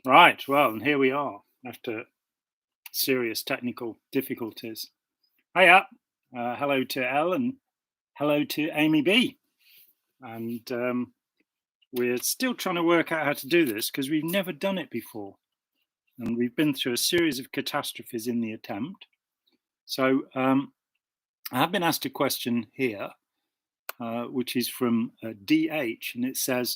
Right, well, and here we are after serious technical difficulties. Hiya, hello to Elle and hello to Amy B. And we're still trying to work out how to do this because we've never done it before. And we've been through a series of catastrophes in the attempt. So I have been asked a question here, which is from DH, and it says,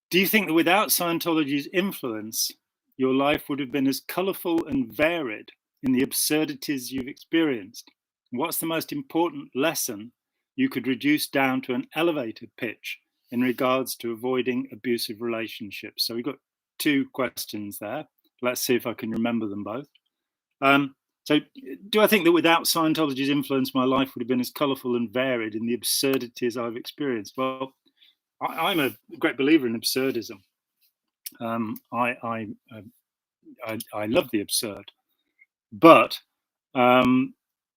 do you think that without Scientology's influence, your life would have been as colourful and varied in the absurdities you've experienced? What's the most important lesson you could reduce down to an elevator pitch in regards to avoiding abusive relationships? So we've got two questions there. Let's see if I can remember them both. So do I think that without Scientology's influence, my life would have been as colourful and varied in the absurdities I've experienced? Well, I'm a great believer in absurdism. I love the absurd, but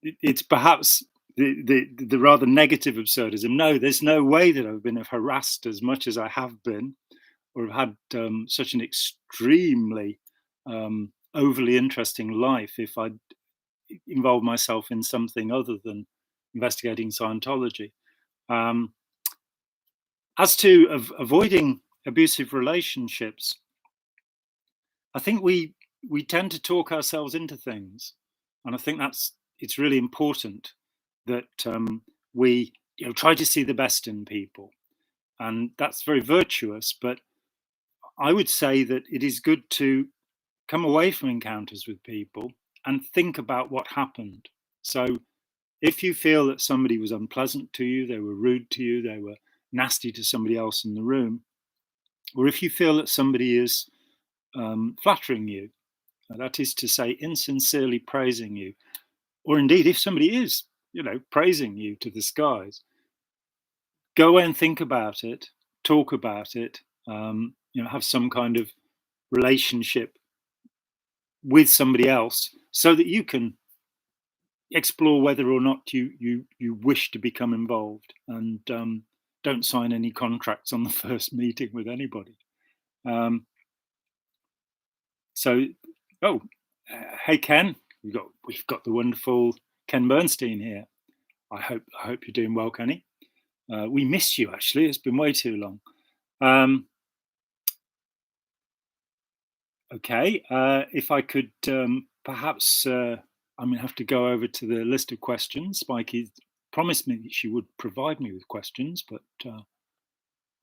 it's perhaps the rather negative absurdism. No, there's no way that I've been harassed as much as I have been, or have had such an extremely overly interesting life if I'd involved myself in something other than investigating Scientology. As to avoiding abusive relationships, I think we tend to talk ourselves into things, and I think it's really important that we try to see the best in people, and that's very virtuous. But I would say that it is good to come away from encounters with people and think about what happened. So if you feel that somebody was unpleasant to you, they were rude to you, they were nasty to somebody else in the room, or if you feel that somebody is flattering you, that is to say, insincerely praising you, or indeed if somebody is, praising you to the skies, go away and think about it, talk about it, have some kind of relationship with somebody else so that you can explore whether or not you wish to become involved, and don't sign any contracts on the first meeting with anybody. Hey Ken, we've got the wonderful Ken Bernstein here. I hope you're doing well, Kenny. We missed you actually. It's been way too long. Okay, if I could perhaps I'm going to have to go over to the list of questions. Spikey promised me that she would provide me with questions, but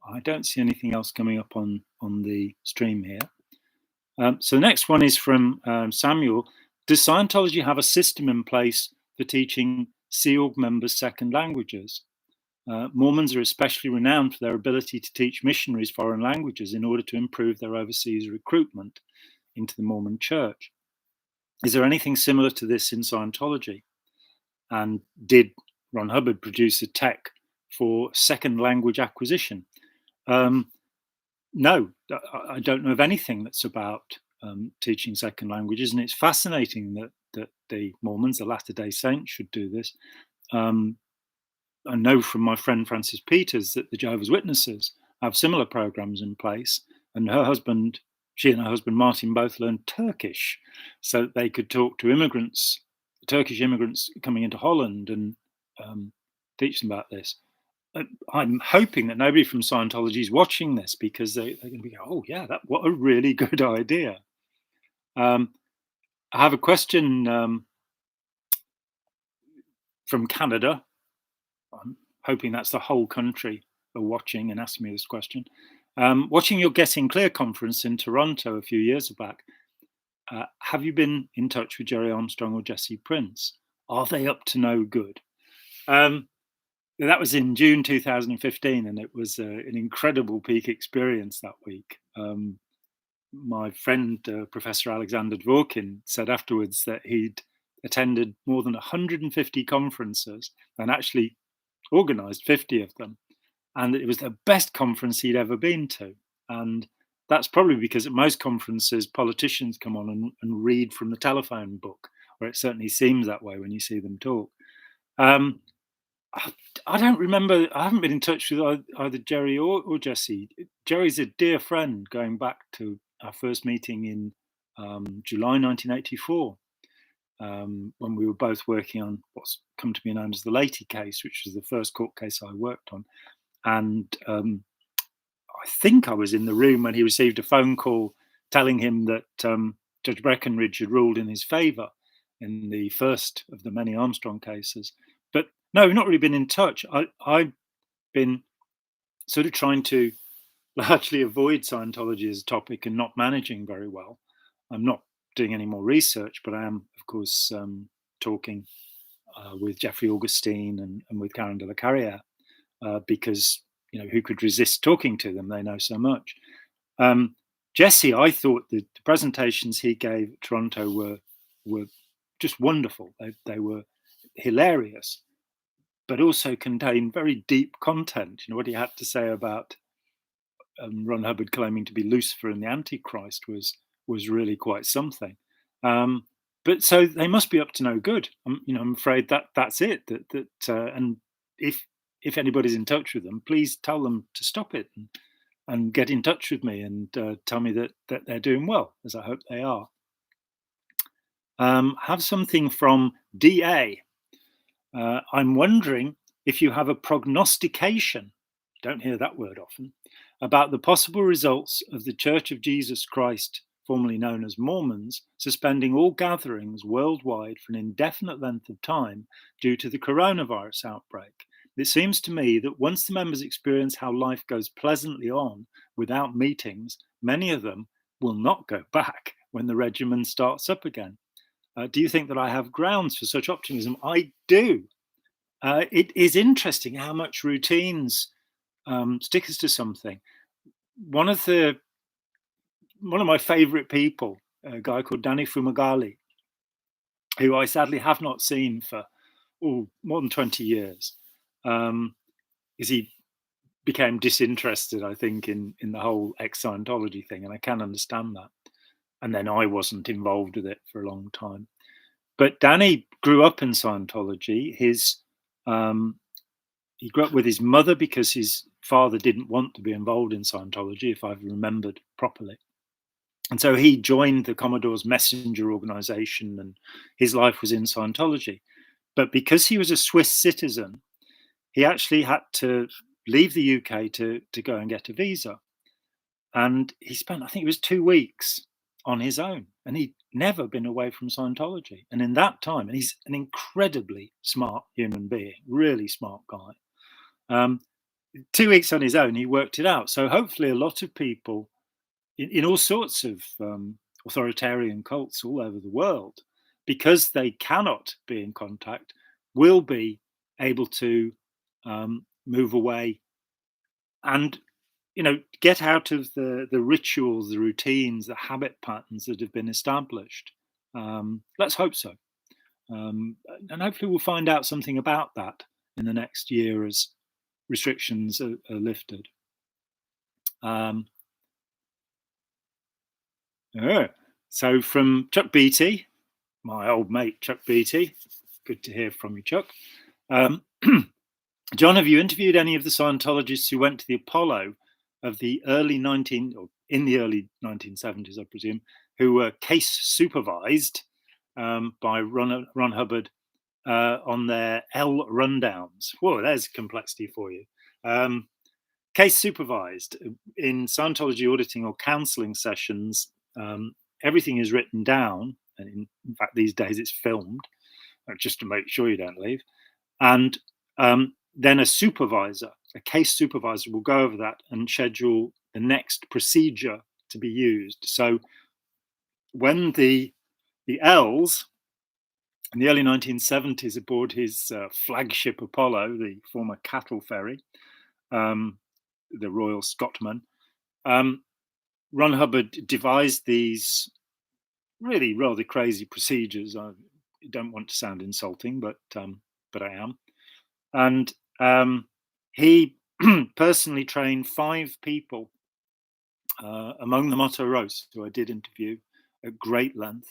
I don't see anything else coming up on the stream here. So the next one is from Samuel. Does Scientology have a system in place for teaching Sea Org members second languages? Mormons are especially renowned for their ability to teach missionaries foreign languages in order to improve their overseas recruitment into the Mormon church. Is there anything similar to this in Scientology? And did Ron Hubbard produce a tech for second language acquisition? No, I don't know of anything that's about teaching second languages, and it's fascinating that the Mormons, the Latter-day Saints, should do this. I know from my friend Frances Peters that the Jehovah's Witnesses have similar programs in place, and she and her husband Martin both learned Turkish so that they could talk to Turkish immigrants coming into Holland, and teach them about this. I'm hoping that nobody from Scientology is watching this, because they're going to be, oh yeah, what a really good idea. I have a question from Canada. I'm hoping that's the whole country are watching and asking me this question. Watching your Getting Clear conference in Toronto a few years back, have you been in touch with Jerry Armstrong or Jesse Prince? Are they up to no good? That was in June 2015, and it was an incredible peak experience that week. My friend, Professor Alexander Dworkin, said afterwards that he'd attended more than 150 conferences and actually organized 50 of them, and it was the best conference he'd ever been to. And that's probably because at most conferences, politicians come on and read from the telephone book, or it certainly seems that way when you see them talk. I don't remember. I haven't been in touch with either Jerry or Jesse. Jerry's a dear friend going back to our first meeting in July 1984, when we were both working on what's come to be known as the Leahy case, which was the first court case I worked on. And I think I was in the room when he received a phone call telling him that Judge Breckenridge had ruled in his favour in the first of the many Armstrong cases. But no, we've not really been in touch. I've been sort of trying to largely avoid Scientology as a topic and not managing very well. I'm not doing any more research, but I am, of course, talking with Jeffrey Augustine and with Karen de la Carrière, because, who could resist talking to them? They know so much. Jesse, I thought the presentations he gave at Toronto were just wonderful. They were hilarious, but also contained very deep content. What he had to say about Ron Hubbard claiming to be Lucifer and the Antichrist was really quite something. But so they must be up to no good. I'm afraid that's it. And if anybody's in touch with them, please tell them to stop it and get in touch with me and tell me that they're doing well, as I hope they are. Have something from DA. I'm wondering if you have a prognostication, don't hear that word often, about the possible results of the Church of Jesus Christ, formerly known as Mormons, suspending all gatherings worldwide for an indefinite length of time due to the coronavirus outbreak. It seems to me that once the members experience how life goes pleasantly on without meetings, many of them will not go back when the regimen starts up again. Do you think that I have grounds for such optimism? I do. It is interesting how much routines stick us to something. One of my favorite people, a guy called Danny Fumagalli, who I sadly have not seen for more than 20 years, because he became disinterested, I think, in the whole ex-Scientology thing, and I can understand that. And then I wasn't involved with it for a long time. But Danny grew up in Scientology. He grew up with his mother because his father didn't want to be involved in Scientology, if I've remembered properly. And so he joined the Commodore's Messenger organization, and his life was in Scientology. But because he was a Swiss citizen, he actually had to leave the UK to go and get a visa. And he spent, I think it was 2 weeks on his own, and he'd never been away from Scientology. And in that time, and he's an incredibly smart human being, really smart guy. 2 weeks on his own, he worked it out. So hopefully a lot of people in all sorts of authoritarian cults all over the world, because they cannot be in contact, will be able to move away and get out of the rituals, the routines, the habit patterns that have been established. Let's hope so. And hopefully we'll find out something about that in the next year as restrictions are lifted. So from Chuck Beattie, my old mate Chuck Beattie, good to hear from you, Chuck. John, have you interviewed any of the Scientologists who went to the Apollo of the in the early 1970s, I presume, who were case supervised by Ron Hubbard on their L rundowns? Whoa, there's complexity for you. Case supervised in Scientology auditing or counseling sessions. Everything is written down, and in fact these days it's filmed, just to make sure you don't leave. And then a case supervisor will go over that and schedule the next procedure to be used. So when the L's in the early 1970s aboard his flagship Apollo, the former cattle ferry, the Royal Scotsman, Ron Hubbard devised these really rather crazy procedures. I don't want to sound insulting, but I am. And he personally trained 5 people, among them Otto Roos, who I did interview at great length.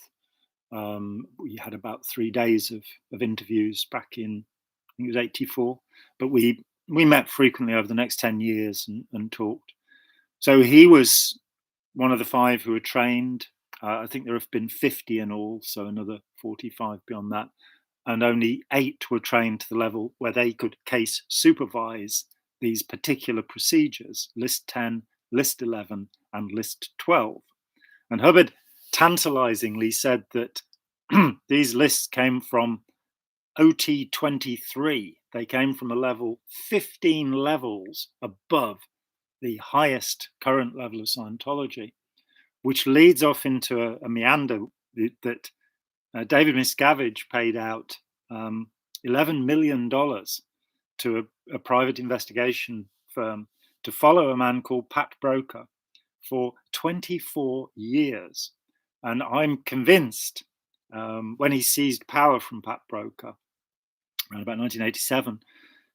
We had about 3 days of interviews back in, I think it was 84, but we met frequently over the next 10 years and talked. So he was one of the 5 who were trained. I think there have been 50 in all, so another 45 beyond that. And only 8 were trained to the level where they could case supervise these particular procedures, list 10, list 11, and list 12. And Hubbard tantalizingly said that these lists came from OT 23. They came from a level 15 levels above the highest current level of Scientology, which leads off into a meander that David Miscavige paid out $11 million to a private investigation firm to follow a man called Pat Broker for 24 years. And I'm convinced when he seized power from Pat Broker around about 1987,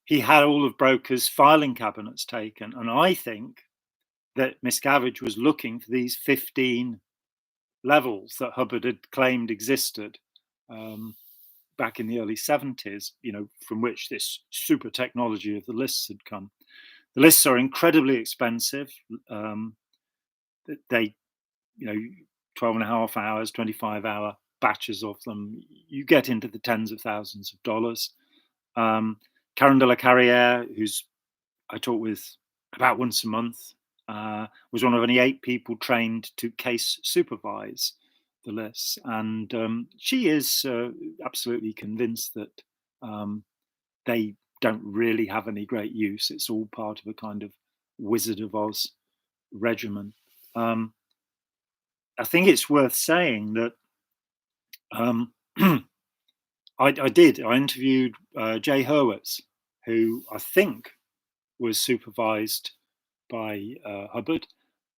he had all of Broker's filing cabinets taken. And I think that Miscavige was looking for these 15 levels that Hubbard had claimed existed back in the early 70s, from which this super technology of the lists had come. The lists are incredibly expensive. They, 12 and a half hours, 25-hour batches of them. You get into the tens of thousands of dollars. Karen de la Carrière, who's I talk with about once a month, was one of only 8 people trained to case supervise the lists. And she is absolutely convinced that they don't really have any great use. It's all part of a kind of Wizard of Oz regimen. I think it's worth saying that I interviewed Jay Hurwitz, who I think was supervised by Hubbard,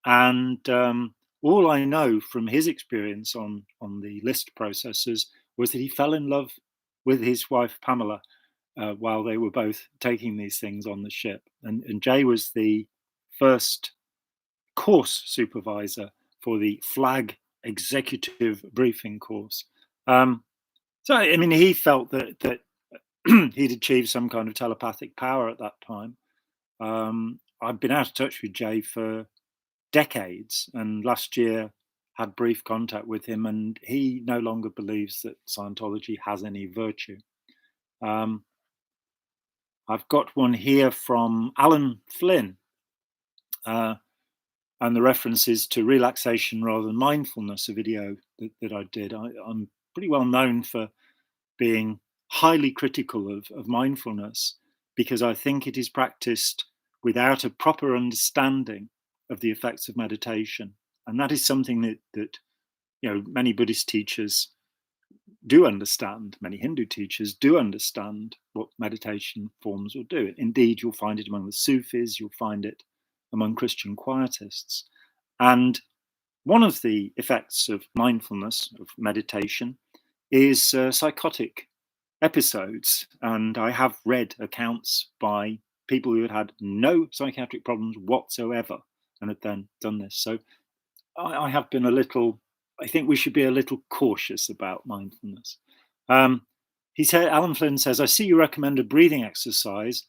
and all I know from his experience on the list processes was that he fell in love with his wife Pamela while they were both taking these things on the ship, and Jay was the first course supervisor for the Flag Executive Briefing course. So I mean, he felt that he'd achieved some kind of telepathic power at that time. I've been out of touch with Jay for decades, and last year had brief contact with him, and he no longer believes that Scientology has any virtue. I've got one here from Alan Flynn, and the reference is to relaxation rather than mindfulness, a video that I did. I'm pretty well known for being highly critical of mindfulness, because I think it is practiced without a proper understanding of the effects of meditation. And that is something that many Buddhist teachers do understand, many Hindu teachers do understand what meditation forms will do. Indeed, you'll find it among the Sufis, you'll find it among Christian quietists. And one of the effects of mindfulness, of meditation, is psychotic episodes. And I have read accounts by people who had no psychiatric problems whatsoever and had then done this. So I have been I think we should be a little cautious about mindfulness. He said, Alan Flynn says, I see you recommend a breathing exercise.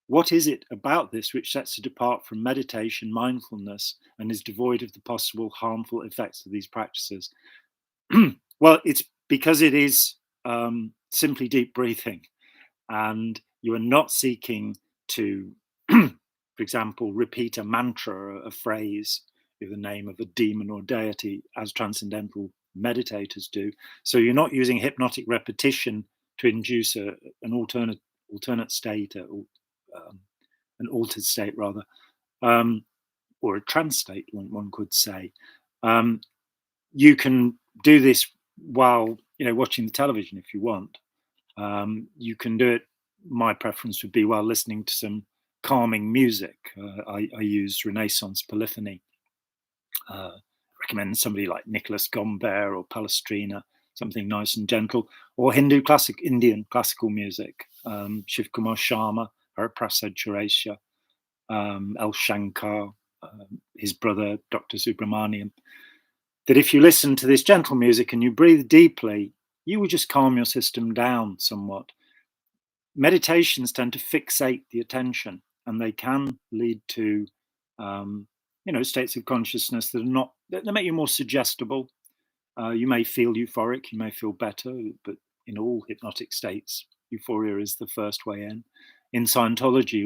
What is it about this which sets it apart from meditation, mindfulness, and is devoid of the possible harmful effects of these practices? Well, it's because it is simply deep breathing, and you are not seeking to, for example, repeat a mantra, a phrase with the name of a demon or deity, as transcendental meditators do. So you're not using hypnotic repetition to induce an alternate state, an altered state rather, or a trance state, one could say. You can do this while watching the television if you want. You can do it. My preference would be while listening to some calming music. I use Renaissance polyphony. Recommend somebody like Nicholas Gomber or Palestrina, something nice and gentle, or Indian classical music. Shiv Kumar Sharma, Hariprasad Chaurasia, L. Shankar, his brother Dr. Subramaniam. That if you listen to this gentle music and you breathe deeply, you will just calm your system down somewhat. Meditations tend to fixate the attention, and they can lead to states of consciousness that are not, that make you more suggestible. You may feel euphoric, you may feel better, but in all hypnotic states, euphoria is the first way in. In Scientology,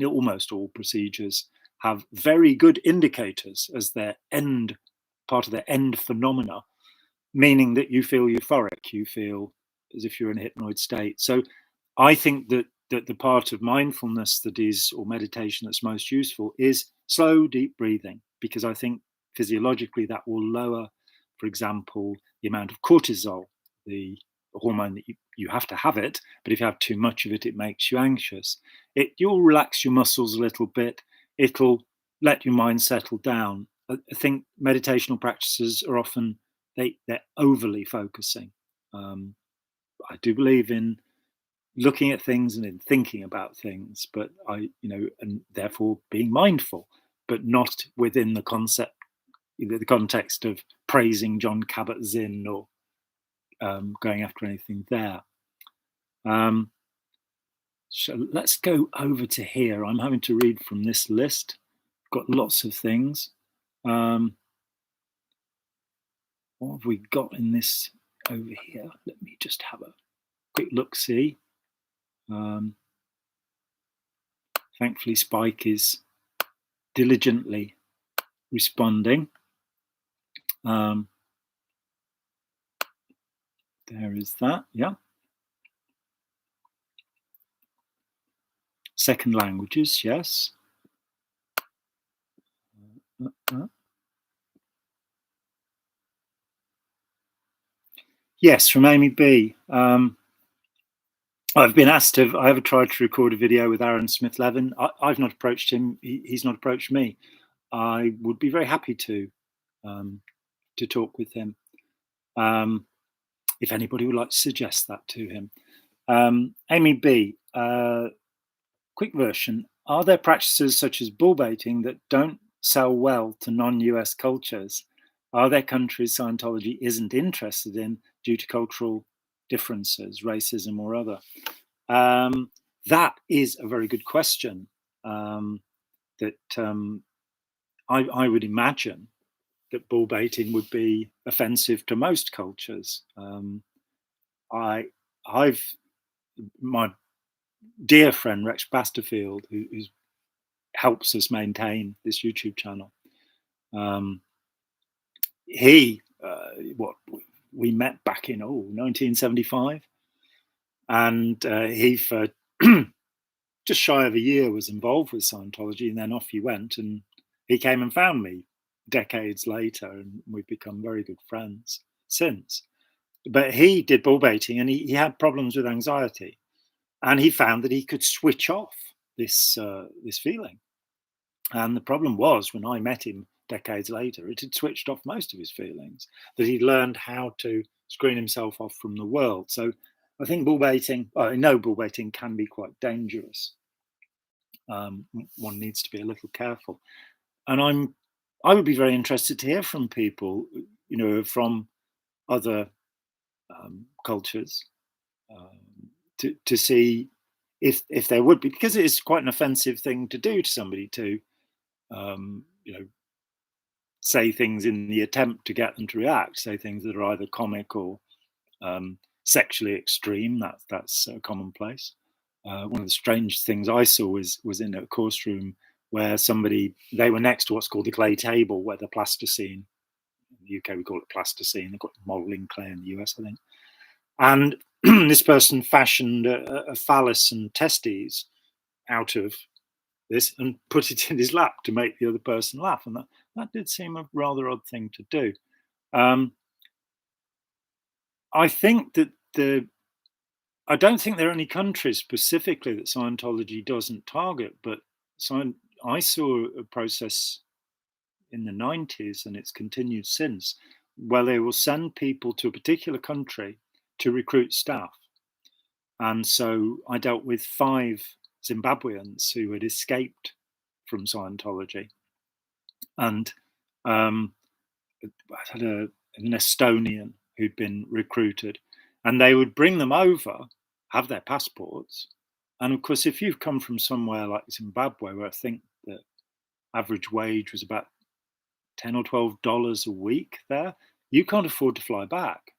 almost all procedures have very good indicators as their end, part of their end phenomena, meaning that you feel euphoric, you feel as if you're in a hypnoid state. So I think that the part of mindfulness that is, or meditation, that's most useful is slow, deep breathing, because I think physiologically that will lower, for example, the amount of cortisol, the hormone that you have to have it, but if you have too much of it, it makes you anxious. You'll relax your muscles a little bit. It'll let your mind settle down. I think meditational practices are often, they're overly focusing. I do believe in looking at things and in thinking about things, but and therefore being mindful, but not within the concept, the context of praising John Kabat-Zinn or going after anything there. So let's go over to here. I'm having to read from this list. Got lots of things. What have we got in this over here? Let me just have a quick look-see. Thankfully, Spike is diligently responding. There is that, yeah. Second languages, yes. Yes, from Amy B. I've been asked if I ever tried to record a video with Aaron Smith-Levin. I've not approached him. He's not approached me. I would be very happy to talk with him. If anybody would like to suggest that to him. Amy B, quick version. Are there practices such as bull baiting that don't sell well to non-US cultures? Are there countries Scientology isn't interested in due to cultural differences, racism or other? That is a very good question that I would imagine that bull baiting would be offensive to most cultures. My dear friend Rex Basterfield, who helps us maintain this YouTube channel, we met back in 1975, and he for just shy of a year was involved with Scientology, and then off he went, and he came and found me decades later, and we've become very good friends since. But he did bull baiting, and he had problems with anxiety, and he found that he could switch off this feeling. And the problem was, when I met him decades later, it had switched off most of his feelings, that he learned how to screen himself off from the world. So I think bull baiting, I know bull baiting can be quite dangerous. One needs to be a little careful. And I would be very interested to hear from people, from other cultures, to see if there would be, because it is quite an offensive thing to do to somebody to, say things in the attempt to get them to react, say things that are either comic or sexually extreme. That's commonplace. One of the strange things I saw was in a course room where they were next to what's called the clay table, where the plasticine, in the UK we call it plasticine, they've got modeling clay in the US, I think. And this person fashioned a phallus and testes out of this and put it in his lap to make the other person laugh. And that did seem a rather odd thing to do. I think that I don't think there are any countries specifically that Scientology doesn't target, but I saw a process in the 90s, and it's continued since, where they will send people to a particular country to recruit staff. And so I dealt with 5 Zimbabweans who had escaped from Scientology. And I had an Estonian who'd been recruited, and they would bring them over, have their passports. And of course, if you've come from somewhere like Zimbabwe, where I think that average wage was about $10 or $12 a week there, you can't afford to fly back.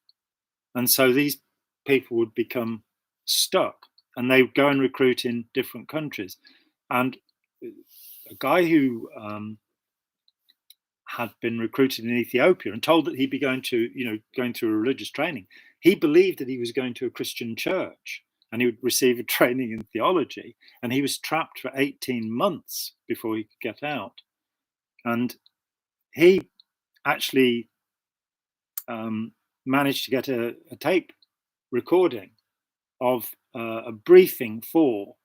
And so these people would become stuck, and they would go and recruit in different countries. And a guy who had been recruited in Ethiopia and told that he'd be going through a religious training, he believed that he was going to a Christian church and he would receive a training in theology, and he was trapped for 18 months before he could get out. And he actually managed to get a tape recording of a briefing for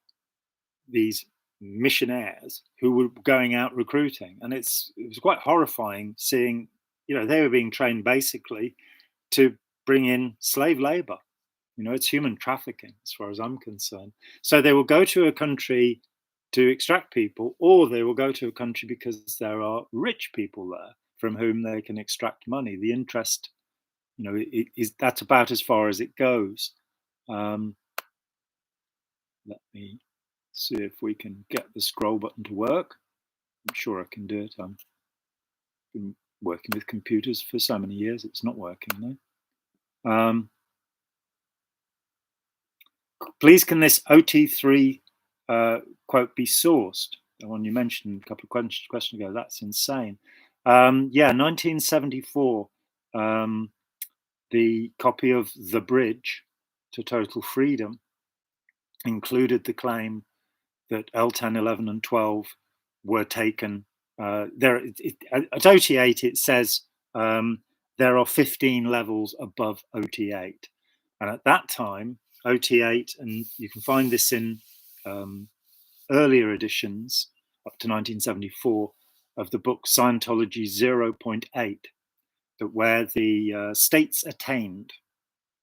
these missionaries who were going out recruiting, and it was quite horrifying seeing, they were being trained basically to bring in slave labor. It's human trafficking as far as I'm concerned. So they will go to a country to extract people, or they will go to a country because there are rich people there from whom they can extract money. The interest, that's about as far as it goes. Let me see if we can get the scroll button to work. I'm sure I can do it. I've been working with computers for so many years. It's not working though. Please, can this OT3 quote be sourced? The one you mentioned a couple of questions ago. That's insane. 1974. The copy of The Bridge to Total Freedom included the claim that L10, 11, and 12 were taken. At OT8, it says there are 15 levels above OT8. And at that time, OT8, and you can find this in earlier editions up to 1974 of the book Scientology 0.8, that where the states attained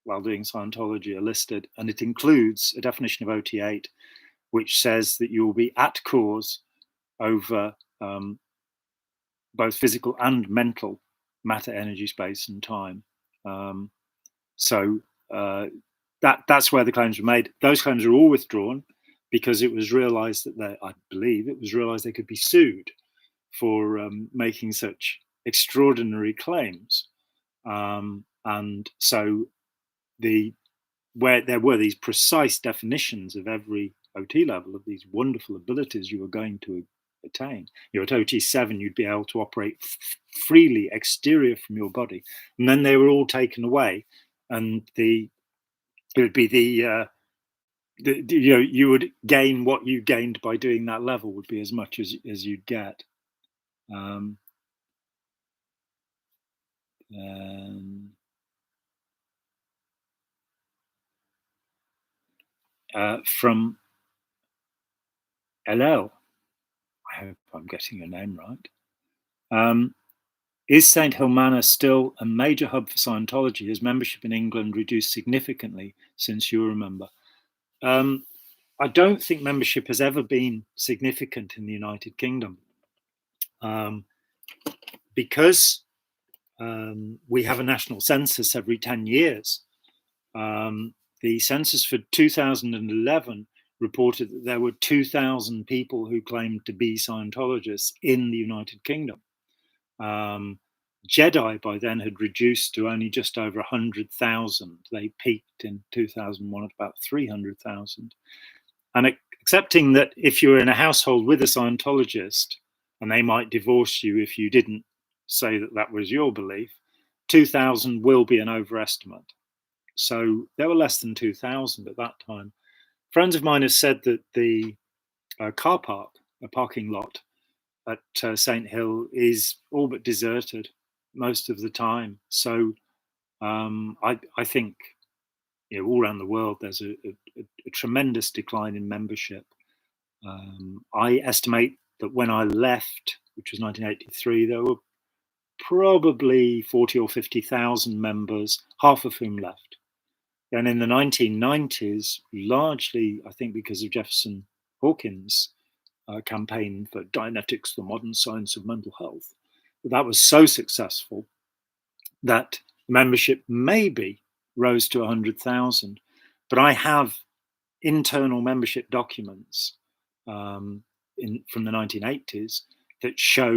while doing Scientology are listed, and it includes a definition of OT8, which says that you will be at cause over both physical and mental matter, energy, space, and time. That's where the claims were made. Those claims are all withdrawn because it was realized that I believe it was realized they could be sued for making such extraordinary claims. And so where there were these precise definitions of every OT level of these wonderful abilities you were going to attain. At OT7, you'd be able to operate freely exterior from your body, and then they were all taken away, and it would be you would gain what you gained by doing that level would be as much as you'd get. From LL, I hope I'm getting your name right. Is St. Helmana still a major hub for Scientology? Has membership in England reduced significantly since you were a member? I don't think membership has ever been significant in the United Kingdom. Because we have a national census every 10 years. The census for 2011 reported that there were 2,000 people who claimed to be Scientologists in the United Kingdom. Jedi by then had reduced to only just over 100,000. They peaked in 2001 at about 300,000. And accepting that if you were in a household with a Scientologist and they might divorce you if you didn't say that that was your belief, 2,000 will be an overestimate. So there were less than 2,000 at that time. Friends of mine have said that the car park, a parking lot at St. Hill, is all but deserted most of the time. So I think all around the world there's a tremendous decline in membership. I estimate that when I left, which was 1983, there were probably 40 or 50,000 members, half of whom left. And in the 1990s, largely, I think because of Jefferson Hawkins' campaign for Dianetics, the modern science of mental health, that was so successful that membership maybe rose to 100,000. But I have internal membership documents from the 1980s that show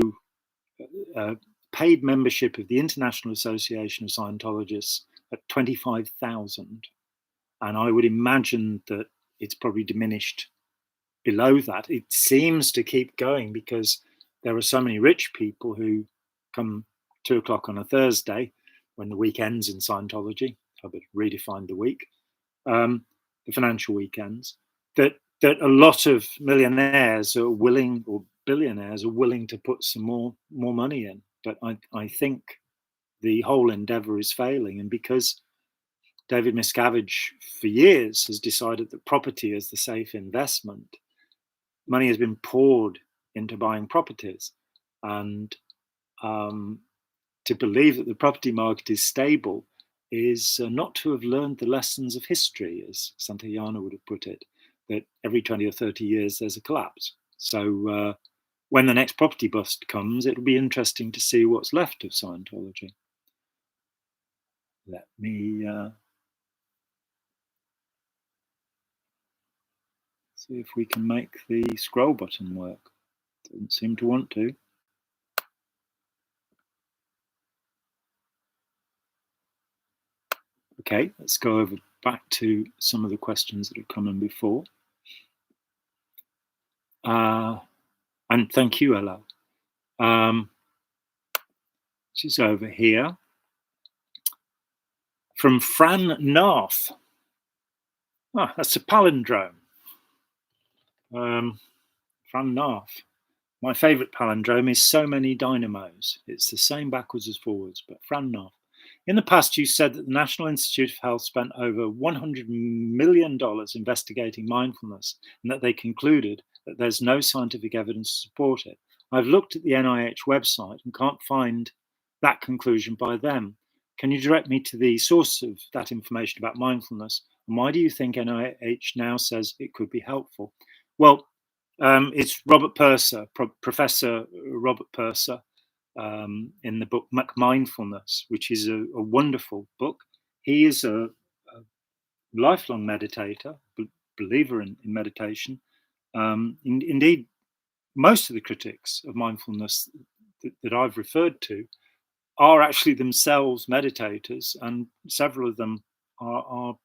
paid membership of the International Association of Scientologists at 25,000. And I would imagine that it's probably diminished below that. It seems to keep going because there are so many rich people who come 2 o'clock on a Thursday when the week ends in Scientology. Hubbard redefined the week, the financial weekends, that a lot of millionaires are willing, or billionaires are willing, to put some more money in. But I think the whole endeavor is failing. And because David Miscavige for years has decided that property is the safe investment, money has been poured into buying properties. And to believe that the property market is stable is not to have learned the lessons of history, as Santayana would have put it, that every 20 or 30 years there's a collapse. So when the next property bust comes, it'll be interesting to see what's left of Scientology. Let me see if we can make the scroll button work. Doesn't seem to want to. Okay, let's go over back to some of the questions that have come in before. And thank you, Ella. She's over here. From Fran Narth. Ah, that's a palindrome. Fran Narth. My favourite palindrome is so many dynamos. It's the same backwards as forwards, but Fran Narth. In the past, you said that the National Institute of Health spent over $100 million investigating mindfulness, and that they concluded that there's no scientific evidence to support it. I've looked at the NIH website and can't find that conclusion by them. Can you direct me to the source of that information about mindfulness? And why do you think NIH now says it could be helpful? Well, it's Robert Purser, Professor Robert Purser, in the book Mindfulness, which is a wonderful book. He is a lifelong meditator, believer in meditation. Indeed, most of the critics of mindfulness that I've referred to are actually themselves meditators, and several of them are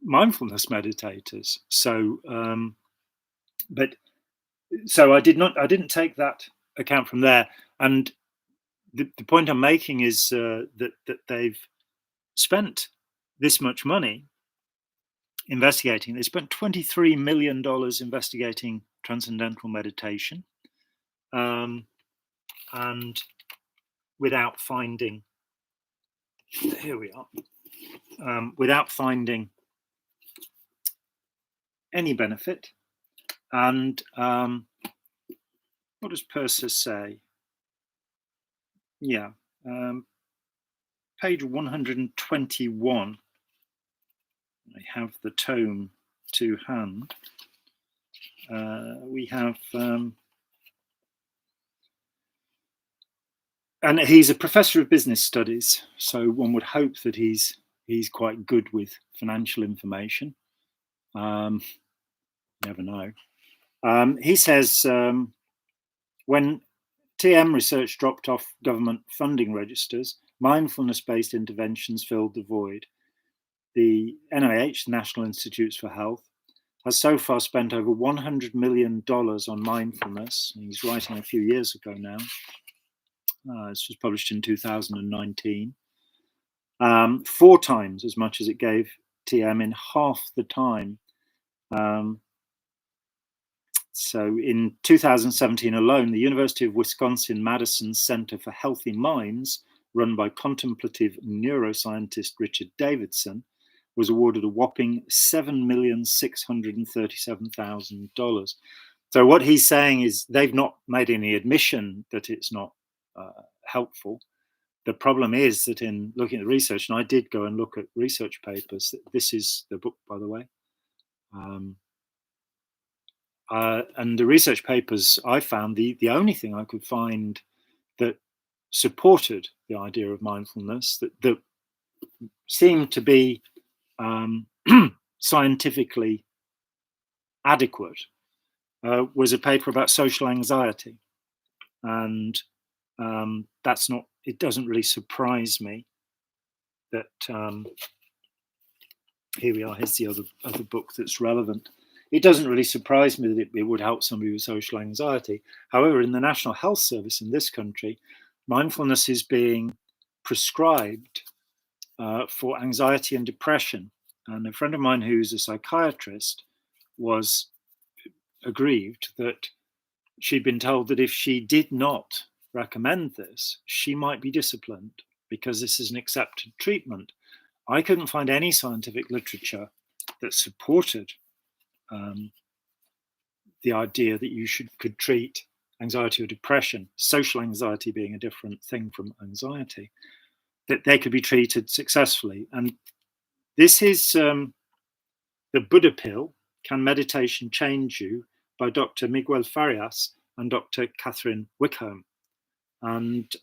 mindfulness meditators. So, So I didn't take that account from there. And the point I'm making is that they've spent this much money investigating. They spent $23 million investigating transcendental meditation, and without finding, here we are, without finding any benefit. And what does Purser say? Yeah, page 121. I have the tome to hand. We have, and he's a professor of business studies, so one would hope that he's quite good with financial information. Never know. He says when TM research dropped off government funding registers, mindfulness-based interventions filled the void. The NIH, National Institutes for Health, has so far spent over $100 million on mindfulness. He's writing a few years ago now. This was published in 2019. 4 times as much as it gave TM in half the time. So in 2017 alone, the University of Wisconsin-Madison Center for Healthy Minds, run by contemplative neuroscientist Richard Davidson, was awarded a whopping $7,637,000. So what he's saying is they've not made any admission that it's not helpful. The problem is that in looking at the research, and I did go and look at research papers, this is the book, by the way, and the research papers I found, the only thing I could find that supported the idea of mindfulness, that seemed to be scientifically adequate, was a paper about social anxiety. And it doesn't really surprise me that, here we are, here's the other book that's relevant. It doesn't really surprise me that it would help somebody with social anxiety. However, in the National Health Service in this country, mindfulness is being prescribed for anxiety and depression. And a friend of mine who's a psychiatrist was aggrieved that she'd been told that if she did not recommend this, she might be disciplined because this is an accepted treatment. I couldn't find any scientific literature that supported the idea that you could treat anxiety or depression, social anxiety being a different thing from anxiety, that they could be treated successfully. And this is the Buddha pill, Can Meditation Change You, by Dr. Miguel Farias and Dr. Catherine Wickham. And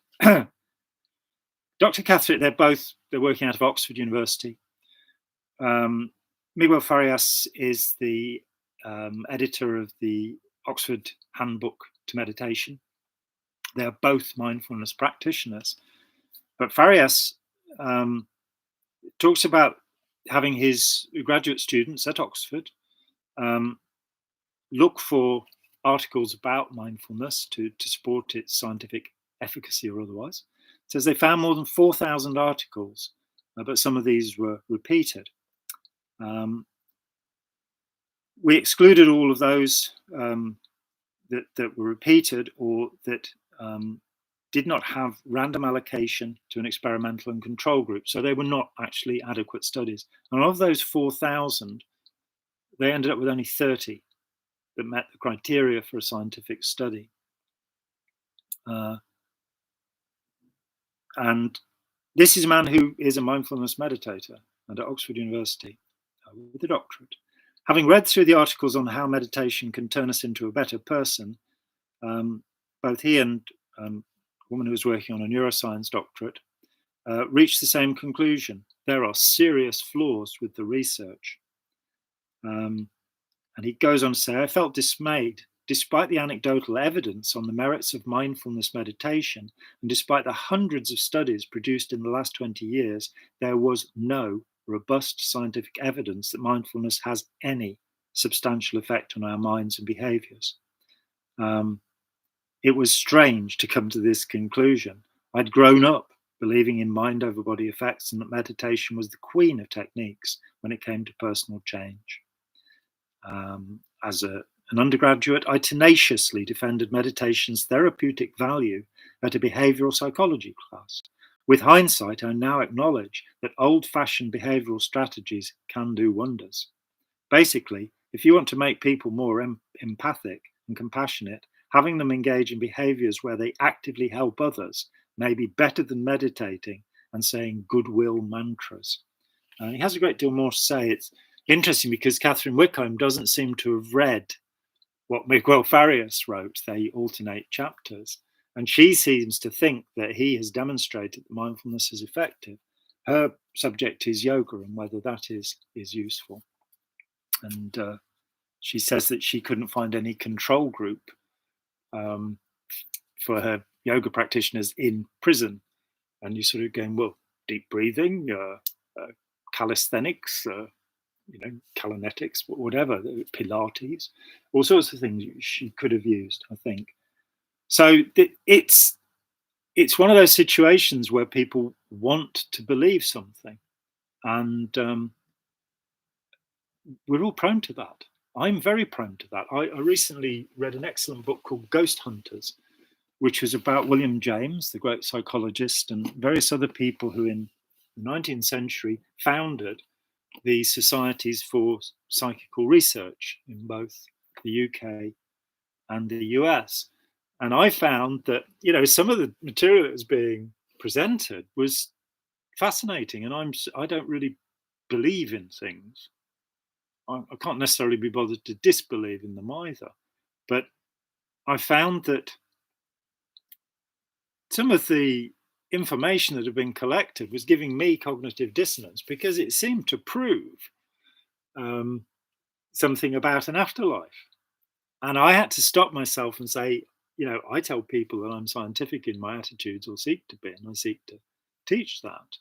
Dr. Catherine, they're working out of Oxford University. Miguel Farias is the editor of the Oxford Handbook to Meditation. They are both mindfulness practitioners. But Farias talks about having his graduate students at Oxford look for articles about mindfulness to support its scientific efficacy or otherwise. It says they found more than 4,000 articles, but some of these were repeated. We excluded all of those that were repeated or that did not have random allocation to an experimental and control group. So they were not actually adequate studies. And of those 4,000, they ended up with only 30 that met the criteria for a scientific study. And this is a man who is a mindfulness meditator and at Oxford University with a doctorate. Having read through the articles on how meditation can turn us into a better person, both he and a woman who was working on a neuroscience doctorate reached the same conclusion. There are serious flaws with the research. And he goes on to say, I felt dismayed, despite the anecdotal evidence on the merits of mindfulness meditation, and despite the hundreds of studies produced in the last 20 years, there was no robust scientific evidence that mindfulness has any substantial effect on our minds and behaviors. It was strange to come to this conclusion. I'd grown up believing in mind over body effects and that meditation was the queen of techniques when it came to personal change. As an undergraduate, I tenaciously defended meditation's therapeutic value at a behavioral psychology class. With hindsight, I now acknowledge that old-fashioned behavioral strategies can do wonders. Basically, if you want to make people more empathic and compassionate, having them engage in behaviors where they actively help others may be better than meditating and saying goodwill mantras. He has a great deal more to say. It's interesting because Catherine Wickham doesn't seem to have read what Miguel Farias wrote. They alternate chapters. And she seems to think that he has demonstrated that mindfulness is effective. Her subject is yoga and whether that is useful. And she says that she couldn't find any control group for her yoga practitioners in prison. And you sort of going, well, deep breathing, calisthenics, Kalanetics, whatever, Pilates, all sorts of things she could have used, I think. So it's one of those situations where people want to believe something, and we're all prone to that. I'm very prone to that. I recently read an excellent book called Ghost Hunters, which was about William James, the great psychologist, and various other people who in the 19th century founded the societies for psychical research in both the UK and the US. And I found that, some of the material that was being presented was fascinating. And I don't really believe in things. I can't necessarily be bothered to disbelieve in them either. But I found that some of the information that had been collected was giving me cognitive dissonance because it seemed to prove something about an afterlife. And I had to stop myself and say, I tell people that I'm scientific in my attitudes, or seek to be, and I seek to teach that,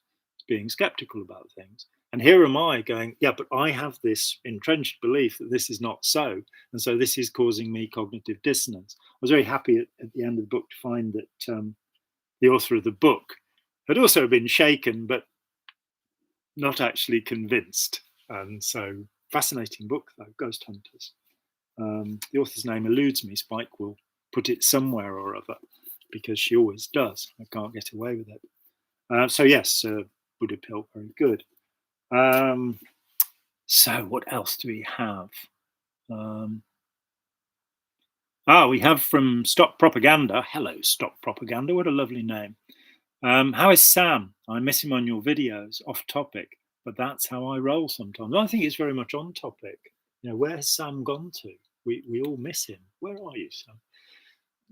being skeptical about things. And here am I going, yeah, but I have this entrenched belief that this is not so. And so this is causing me cognitive dissonance. I was very happy at the end of the book to find that the author of the book had also been shaken, but not actually convinced. And so, fascinating book, though, Ghost Hunters. The author's name eludes me. Spike will put it somewhere or other, because she always does. I can't get away with it. So yes, Buddha Pill, very good. So what else do we have? We have from Stop Propaganda. Hello, Stop Propaganda. What a lovely name. How is Sam? I miss him on your videos. Off topic, but that's how I roll sometimes. I think it's very much on topic. Where has Sam gone to? We all miss him. Where are you, Sam?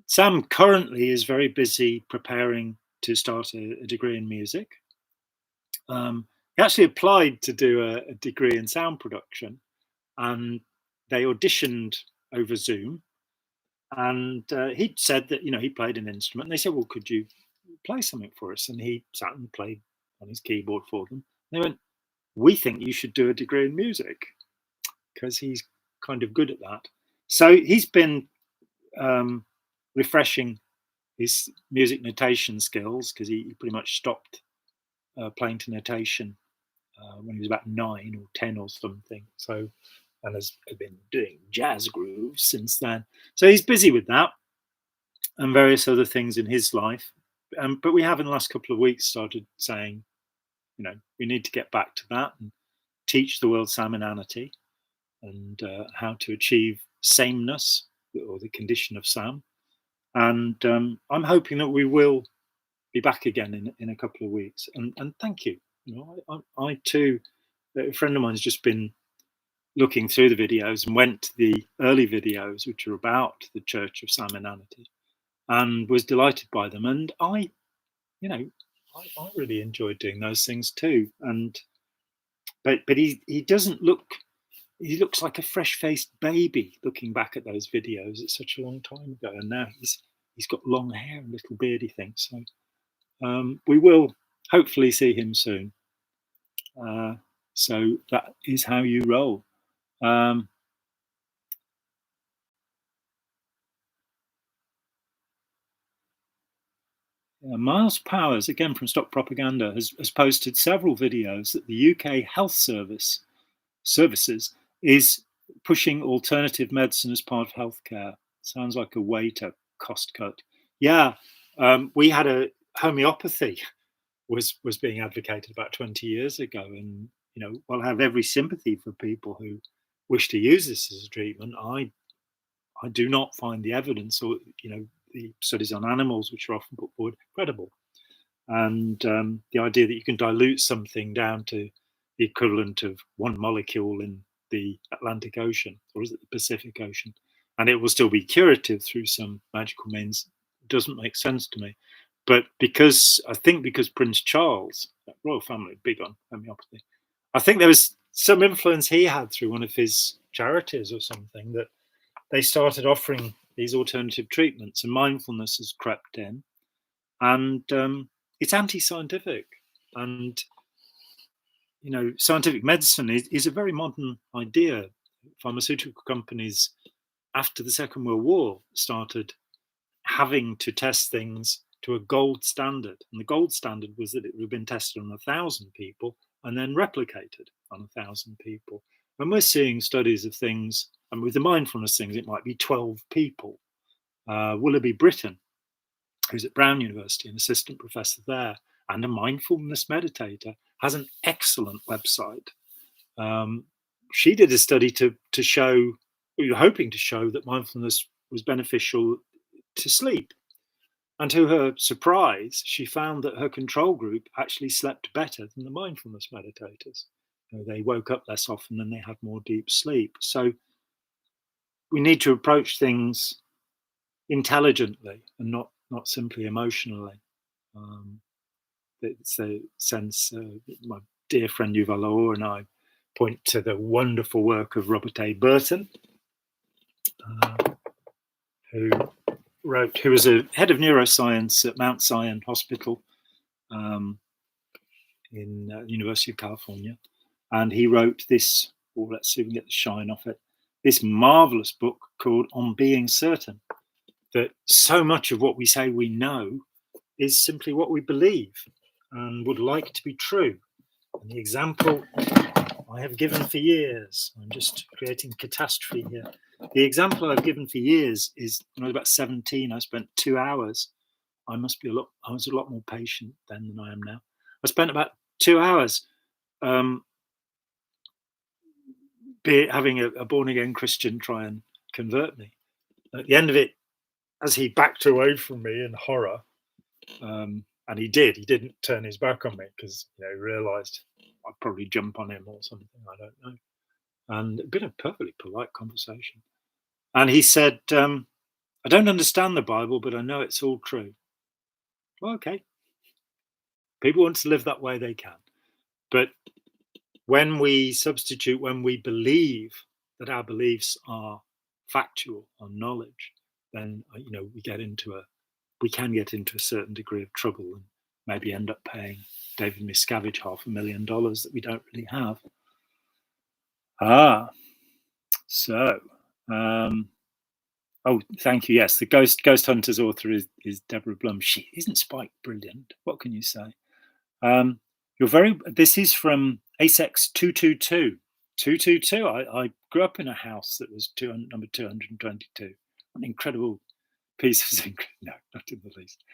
Sam currently is very busy preparing to start a degree in music. He actually applied to do a degree in sound production, and they auditioned over Zoom. And he said that, he played an instrument. And they said, well, could you play something for us? And he sat and played on his keyboard for them. And they went, we think you should do a degree in music, because he's kind of good at that. So he's been refreshing his music notation skills, because he pretty much stopped playing to notation when he was about 9 or 10 or something. So, and has been doing jazz grooves since then. So he's busy with that and various other things in his life. But we have in the last couple of weeks started saying, we need to get back to that and teach the world Saminanity and how to achieve sameness, or the condition of Sam. And I'm hoping that we will be back again in a couple of weeks. And thank you. I too, a friend of mine's just been looking through the videos and went to the early videos, which are about the Church of Saminanity, and was delighted by them. And I really enjoyed doing those things too. But he doesn't look. He looks like a fresh-faced baby looking back at those videos. It's such a long time ago, and now he's got long hair and little beardy things. So we will hopefully see him soon. So that is how you roll. Miles Powers, again from Stop Propaganda, has posted several videos that the UK Health Services is pushing alternative medicine as part of healthcare. Sounds like a way to cost cut. Yeah, we had a homeopathy was being advocated about 20 years ago, and I'll have every sympathy for people who wish to use this as a treatment. I do not find the evidence, or the studies on animals, which are often put forward, credible. And the idea that you can dilute something down to the equivalent of one molecule in the Atlantic Ocean, or is it the Pacific Ocean, and it will still be curative through some magical means, doesn't make sense to me. But because Prince Charles, that royal family, big on homeopathy, I think there was some influence he had through one of his charities or something, that they started offering these alternative treatments, and mindfulness has crept in, and it's anti-scientific. And scientific medicine is a very modern idea. Pharmaceutical companies after the Second World War started having to test things to a gold standard, and the gold standard was that it would have been tested on 1,000 people and then replicated on 1,000 people. And we're seeing studies of things, and with the mindfulness things, it might be 12 people. Willoughby Britton, who's at Brown University, an assistant professor there, and a mindfulness meditator, has an excellent website. She did a study to show, we were hoping to show, that mindfulness was beneficial to sleep. And to her surprise, she found that her control group actually slept better than the mindfulness meditators. They woke up less often and they had more deep sleep. So we need to approach things intelligently and not simply emotionally. It's a sense, my dear friend Uval and I point to the wonderful work of Robert A. Burton, who was a head of neuroscience at Mount Sinai Hospital in the University of California. And he wrote this, let's see if we can get the shine off it, this marvelous book called On Being Certain, that so much of what we say we know is simply what we believe and would like to be true. And the example I have given for years, I'm just creating catastrophe here. The example I've given for years is when I was about 17, I spent 2 hours. I was a lot more patient then than I am now. I spent about 2 hours having a born-again Christian try and convert me. At the end of it, as he backed away from me in horror, and he didn't turn his back on me because he realized I'd probably jump on him or something, I don't know. And it'd been a perfectly polite conversation. And he said, I don't understand the Bible, but I know it's all true. Well, okay. People want to live that way, they can. But when we believe that our beliefs are factual, or knowledge, then we can get into a certain degree of trouble and maybe end up paying David Miscavige $500,000 that we don't really have. So, thank you. Yes, the Ghost Hunters author is Deborah Blum. Isn't Spike brilliant? What can you say? This is from ASEX 222. 222. I grew up in a house that was number 222. An incredible piece of secret. No, not in the least.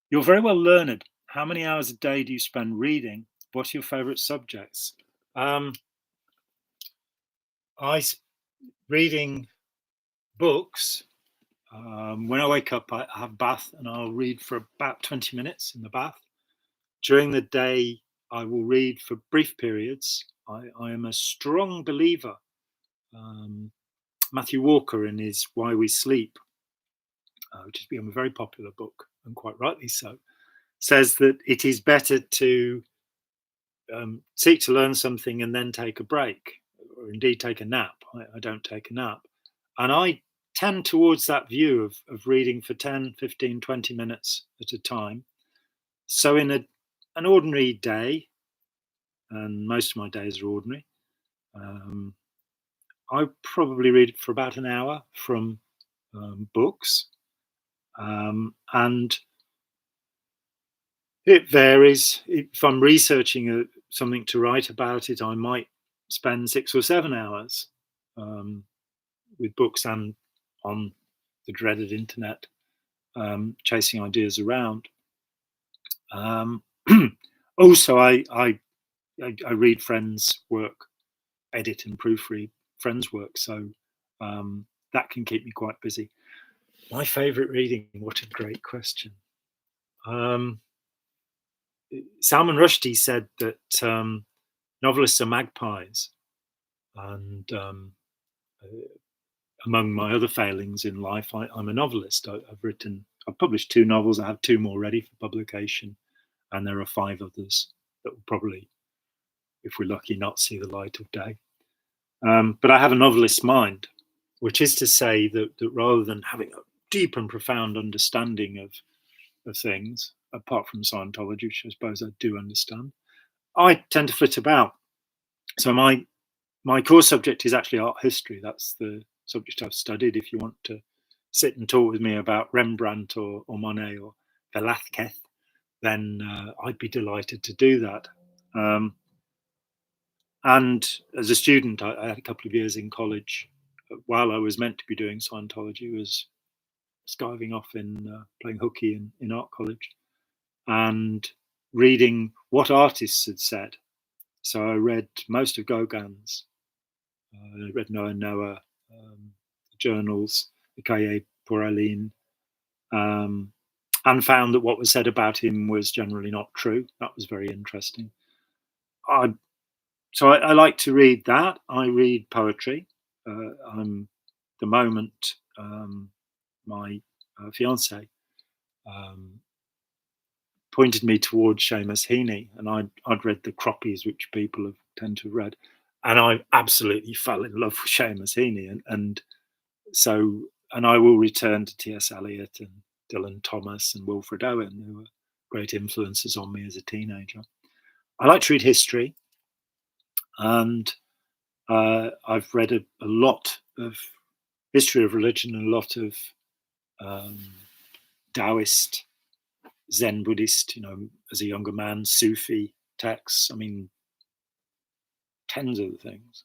You're very well learned. How many hours a day do you spend reading? What are your favorite subjects? Reading books. When I wake up, I have a bath and I'll read for about 20 minutes in the bath. During the day, I will read for brief periods. I am a strong believer. Matthew Walker, in his Why We Sleep, which has become a very popular book, and quite rightly so, says that it is better to seek to learn something and then take a break, or indeed take a nap. I don't take a nap. And I tend towards that view of reading for 10, 15, 20 minutes at a time. So in an ordinary day, and most of my days are ordinary, I probably read for about an hour from books. And it varies. If I'm researching something to write about it, I might spend 6 or 7 hours with books and on the dreaded internet, chasing ideas around. Also, I read friends' work, edit and proofread friends' work, so that can keep me quite busy. My favorite reading, what a great question. Salman Rushdie said that novelists are magpies, and among my other failings in life, I'm a novelist. I've published 2 novels. I have 2 more ready for publication, and there are 5 others that will probably, if we're lucky, not see the light of day. But I have a novelist's mind, which is to say that rather than having a deep and profound understanding of things, apart from Scientology, which I suppose I do understand, I tend to flit about. So my core subject is actually art history. That's the subject I've studied. If you want to sit and talk with me about Rembrandt or Monet or Velázquez, then I'd be delighted to do that. And as a student, I had a couple of years in college while I was meant to be doing Scientology, was skiving off in playing hooky in art college and reading what artists had said. So I read most of Gauguin's, I read Noah, the journals, the Cahiers pour Aline, and found that what was said about him was generally not true. That was very interesting. So I like to read that. I read poetry. The moment my fiance pointed me towards Seamus Heaney, and I'd read the Croppies, which people tend to have read, and I absolutely fell in love with Seamus Heaney, and so And I will return to T.S. Eliot and Dylan Thomas and Wilfred Owen, who were great influences on me as a teenager. I like to read history, and I've read a lot of history of religion and a lot of Taoist, Zen Buddhist, as a younger man, Sufi texts. I mean, tens of things.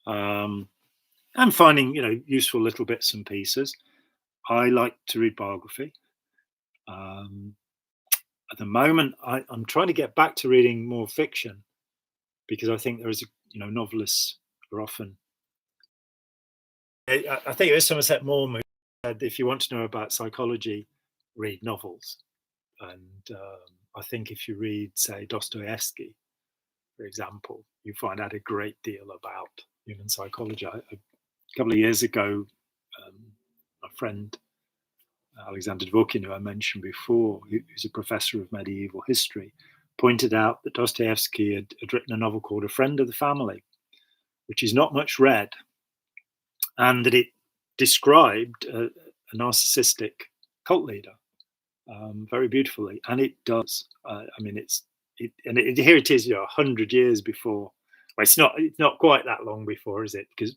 I'm finding, useful little bits and pieces. I like to read biography. At the moment, I'm trying to get back to reading more fiction because I think there is, novelists are often. I think it was Somerset Maugham who said, if you want to know about psychology, read novels. And I think if you read, say, Dostoevsky, for example, you find out a great deal about human psychology. A couple of years ago, my friend Alexander Dworkin, who I mentioned before, who's a professor of medieval history, pointed out that Dostoevsky had written a novel called A Friend of the Family, which is not much read, and that it described a narcissistic cult leader very beautifully, and it does. Here it is, 100 years before. Well, it's not quite that long before, is it? Because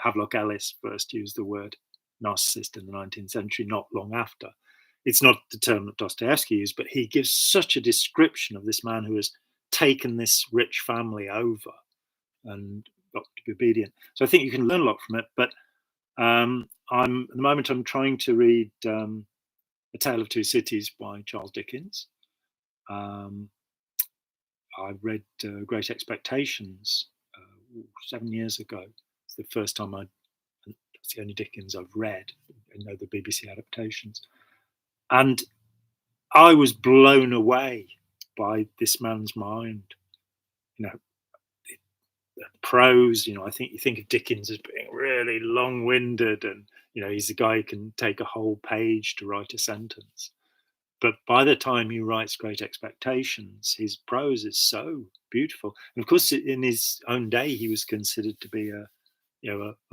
Havelock Ellis first used the word narcissist in the 19th century, not long after. It's not the term that Dostoevsky used, but he gives such a description of this man who has taken this rich family over and got to be obedient. So I think you can learn a lot from it. But at the moment I'm trying to read A Tale of Two Cities by Charles Dickens. I read Great Expectations 7 years ago. It's the first time it's the only Dickens I've read. I know the BBC adaptations. And I was blown away by this man's mind. The prose, I think you think of Dickens as being really long-winded, and he's a guy who can take a whole page to write a sentence. But by the time he writes Great Expectations, his prose is so beautiful. And of course, in his own day, he was considered to be a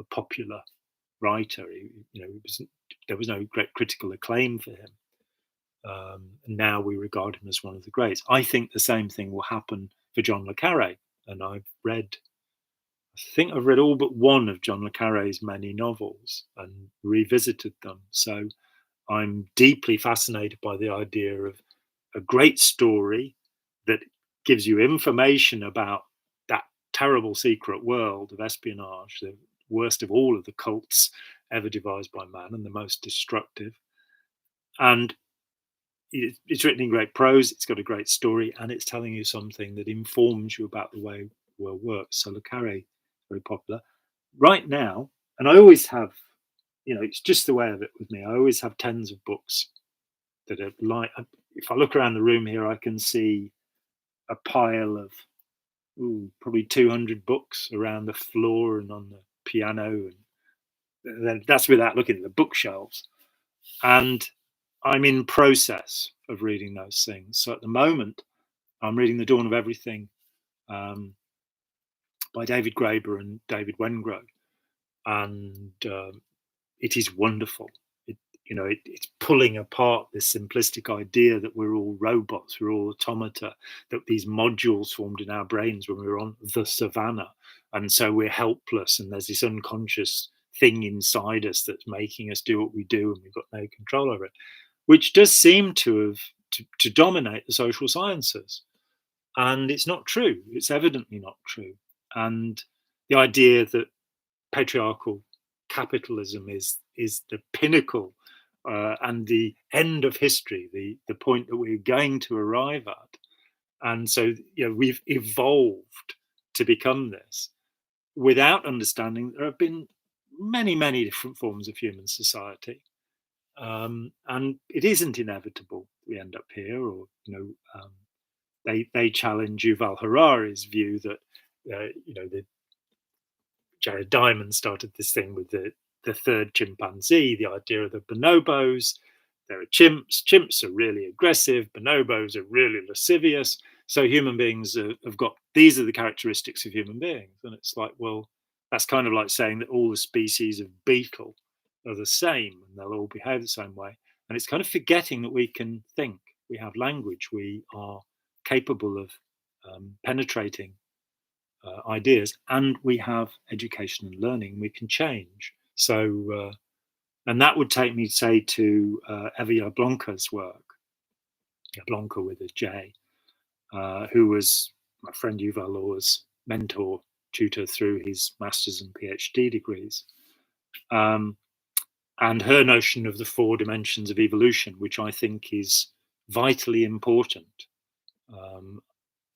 popular writer. There was no great critical acclaim for him. Now we regard him as one of the greats. I think the same thing will happen for John le Carré. And I think I've read all but one of John le Carré's many novels and revisited them. So I'm deeply fascinated by the idea of a great story that gives you information about that terrible secret world of espionage, the worst of all of the cults ever devised by man and the most destructive. And it's written in great prose, it's got a great story, and it's telling you something that informs you about the way the world works. So le Carré is very popular. Right now, and I always have, it's just the way of it with me. I always have tens of books that are like, if I look around the room here, I can see a pile of probably 200 books around the floor and on the piano. And then that's without looking at the bookshelves. And I'm in process of reading those things. So at the moment, I'm reading The Dawn of Everything by David Graeber and David Wengrow. And it is wonderful. It's pulling apart this simplistic idea that we're all robots, we're all automata, that these modules formed in our brains when we were on the savannah. And so we're helpless, and there's this unconscious thing inside us that's making us do what we do, and we've got no control over it, which does seem to dominate the social sciences. And it's not true. It's evidently not true. And the idea that patriarchal capitalism is the pinnacle and the end of history, the point that we're going to arrive at. And so we've evolved to become this without understanding there have been many, many different forms of human society. And it isn't inevitable we end up here, or they challenge Yuval Harari's view that the Jared Diamond started this thing with the third chimpanzee, the idea of the bonobos. There are chimps. Chimps are really aggressive. Bonobos are really lascivious. So human beings have got, these are the characteristics of human beings. And it's like, well, that's kind of like saying that all the species of beetle are the same and they'll all behave the same way. And it's kind of forgetting that we can think, we have language, we are capable of penetrating ideas, and we have education and learning, we can change. So, and that would take me, say, to Eva Jablonka's work, Jablonka with a J, who was my friend Uval Orr's mentor, tutor through his master's and PhD degrees. And her notion of the 4 dimensions of evolution, which I think is vitally important.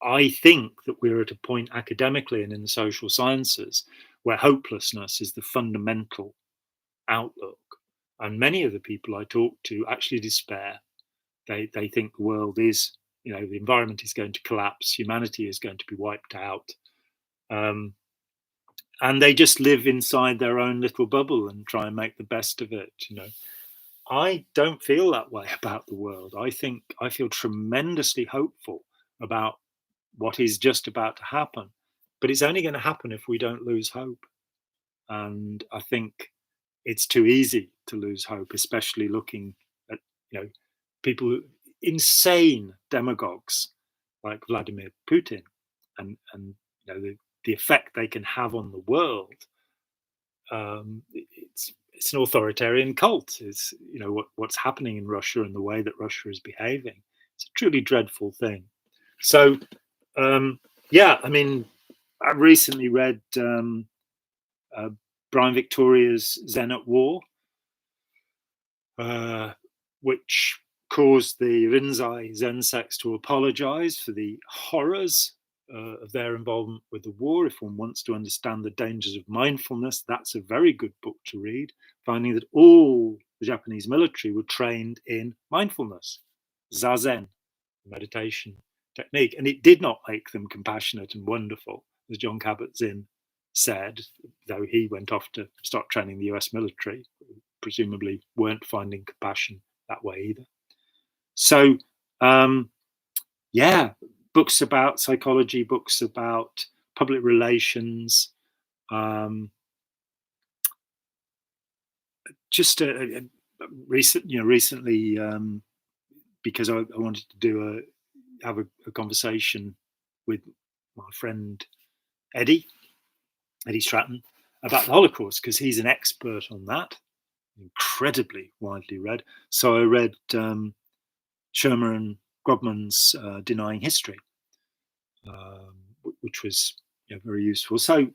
I think that we're at a point academically and in the social sciences where hopelessness is the fundamental outlook. And many of the people I talk to actually despair. They think the world is, the environment is going to collapse, humanity is going to be wiped out. And they just live inside their own little bubble and try and make the best of it. I don't feel that way about the world. I feel tremendously hopeful about what is just about to happen, but it's only going to happen if we don't lose hope. And I think it's too easy to lose hope, especially looking at, people, insane demagogues like Vladimir Putin, and the effect they can have on the world. It's an authoritarian cult. It's what's happening in Russia and the way that Russia is behaving. It's a truly dreadful thing. So I recently read Brian Victoria's Zen at War, which caused the Rinzai Zen sects to apologize for the horrors of their involvement with the war. If one wants to understand the dangers of mindfulness, that's a very good book to read, finding that all the Japanese military were trained in mindfulness, zazen, meditation technique, and it did not make them compassionate and wonderful, as John Kabat-Zinn said, though he went off to start training the US military, presumably weren't finding compassion that way either. So, books about psychology, books about public relations, recently, because I wanted to have a conversation with my friend Eddie Stratton about the Holocaust, because he's an expert on that, incredibly widely read. So I read Shermer and Grobman's Denying History, which was very useful. So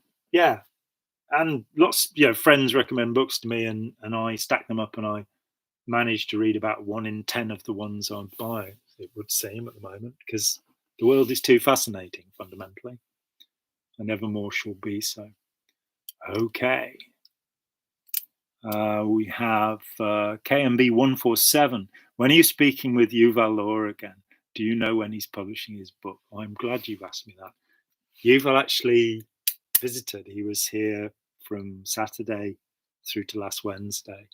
and lots friends recommend books to me, and I stack them up, and I manage to read about 1 in 10 of the ones I buy, it would seem, at the moment, because the world is too fascinating fundamentally, and never more shall be so. Okay. We have KMB 147. When are you speaking with Uval Orr again? Do you know when he's publishing his book? I'm glad you've asked me that. Uval actually visited. He was here from Saturday through to last Wednesday.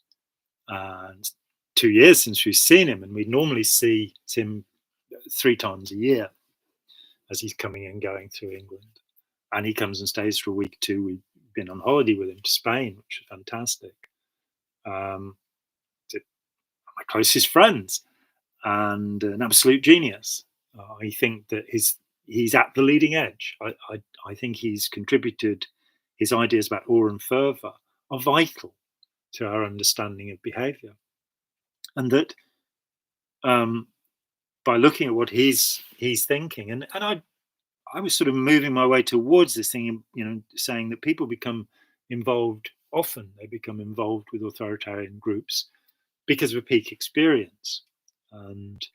And 2 years since we've seen him, and we normally see him 3 times a year as he's coming and going through England. And he comes and stays for a week too. We've been on holiday with him to Spain, which is fantastic. My closest friends, and an absolute genius. I think that he's at the leading edge. I think he's contributed. His ideas about awe and fervor are vital to our understanding of behavior, and that by looking at what he's thinking, and I was sort of moving my way towards this thing, saying that people become involved often. They become involved with authoritarian groups because of a peak experience, and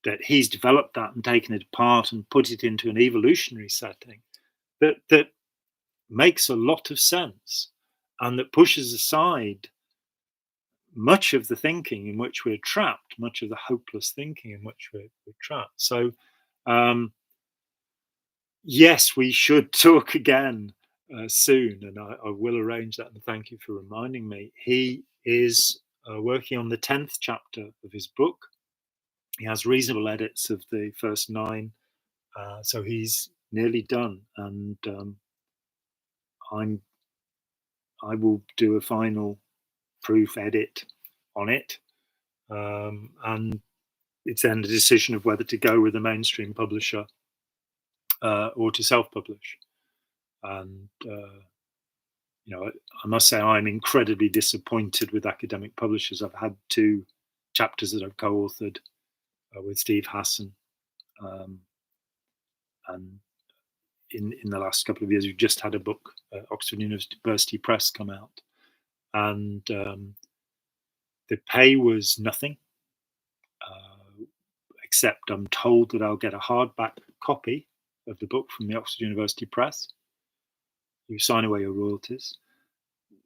that he's developed that and taken it apart and put it into an evolutionary setting that makes a lot of sense, and that pushes aside much of the thinking in which we're trapped, much of the hopeless thinking in which we're trapped. So yes, we should talk again soon, and I will arrange that, and thank you for reminding me. He is working on the 10th chapter of his book. He has reasonable edits of the first 9, so he's nearly done, and I will do a final proof edit on it, and it's then a decision of whether to go with a mainstream publisher or to self-publish. And I must say I'm incredibly disappointed with academic publishers. I've had 2 chapters that I've co-authored with Steve Hassan, and in the last couple of years, we've just had a book, Oxford University Press, come out, and the pay was nothing, except I'm told that I'll get a hardback copy of the book from the Oxford University Press. You sign away your royalties.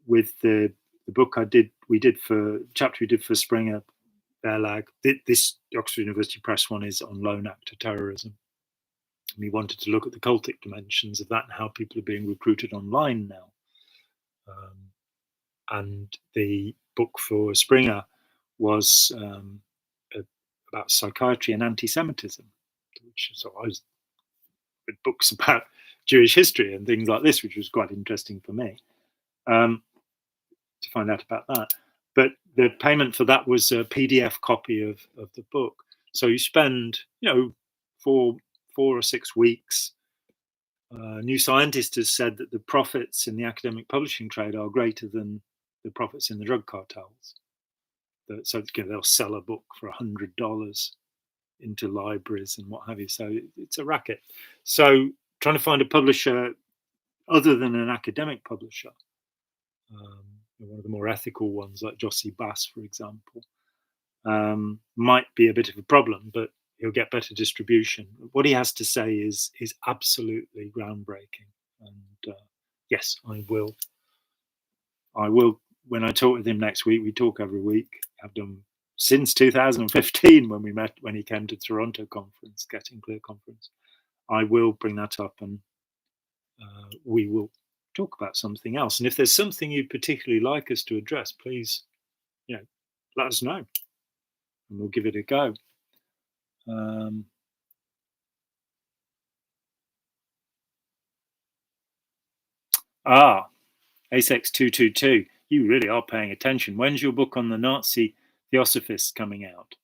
With the book we did for Springer, Verlag, this Oxford University Press one is on lone actor terrorism. We wanted to look at the cultic dimensions of that and how people are being recruited online now. And the book for Springer was about psychiatry and anti-Semitism, so I was with books about Jewish history and things like this, which was quite interesting for me to find out about that. But the payment for that was a PDF copy of the book. So you spend, 4 or 6 weeks. New Scientist has said that the profits in the academic publishing trade are greater than the profits in the drug cartels. So they'll sell a book for $100 into libraries and what have you. So it's a racket. So trying to find a publisher other than an academic publisher, one of the more ethical ones like Jossie Bass, for example, might be a bit of a problem, but he'll get better distribution. What he has to say is absolutely groundbreaking. And yes, I will. When I talk with him next week, we talk every week. I've done since 2015 when we met, when he came to Toronto conference, Getting Clear conference. I will bring that up, and we will talk about something else. And if there's something you'd particularly like us to address, please, let us know, and we'll give it a go. ASEX222, you really are paying attention. When's your book on the Nazi Theosophists coming out?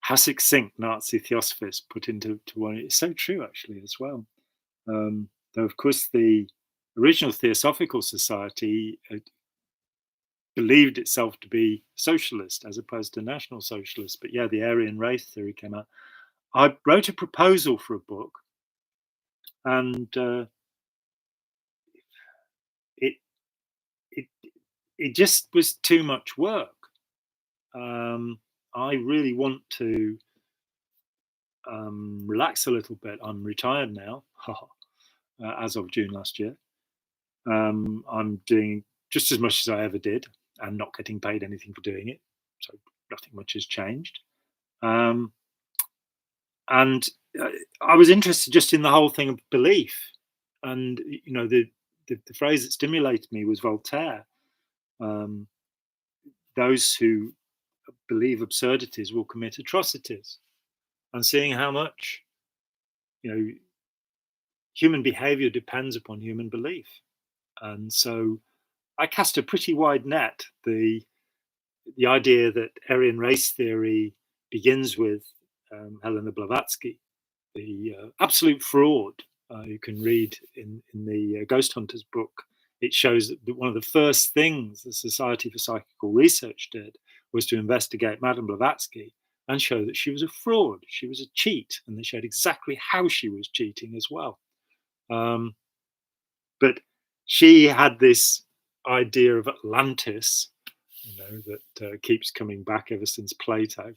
How succinct Nazi Theosophists put into one. It's so true, actually, as well. Though, of course, the original Theosophical Society believed itself to be socialist as opposed to National Socialist. But yeah, the Aryan race theory came out. I wrote a proposal for a book, and it just was too much work. I really want to relax a little bit. I'm retired now, as of June last year. I'm doing just as much as I ever did and not getting paid anything for doing it. So nothing much has changed. And I was interested just in the whole thing of belief. And, the phrase that stimulated me was Voltaire. Those who believe absurdities will commit atrocities. And seeing how much, human behavior depends upon human belief. And so I cast a pretty wide net. The idea that Aryan race theory begins with Helena Blavatsky, the absolute fraud. You can read in the Ghost Hunters book. It shows that one of the first things the Society for Psychical Research did was to investigate Madame Blavatsky and show that she was a fraud. She was a cheat, and they showed exactly how she was cheating as well. But she had this idea of Atlantis, that keeps coming back ever since Plato,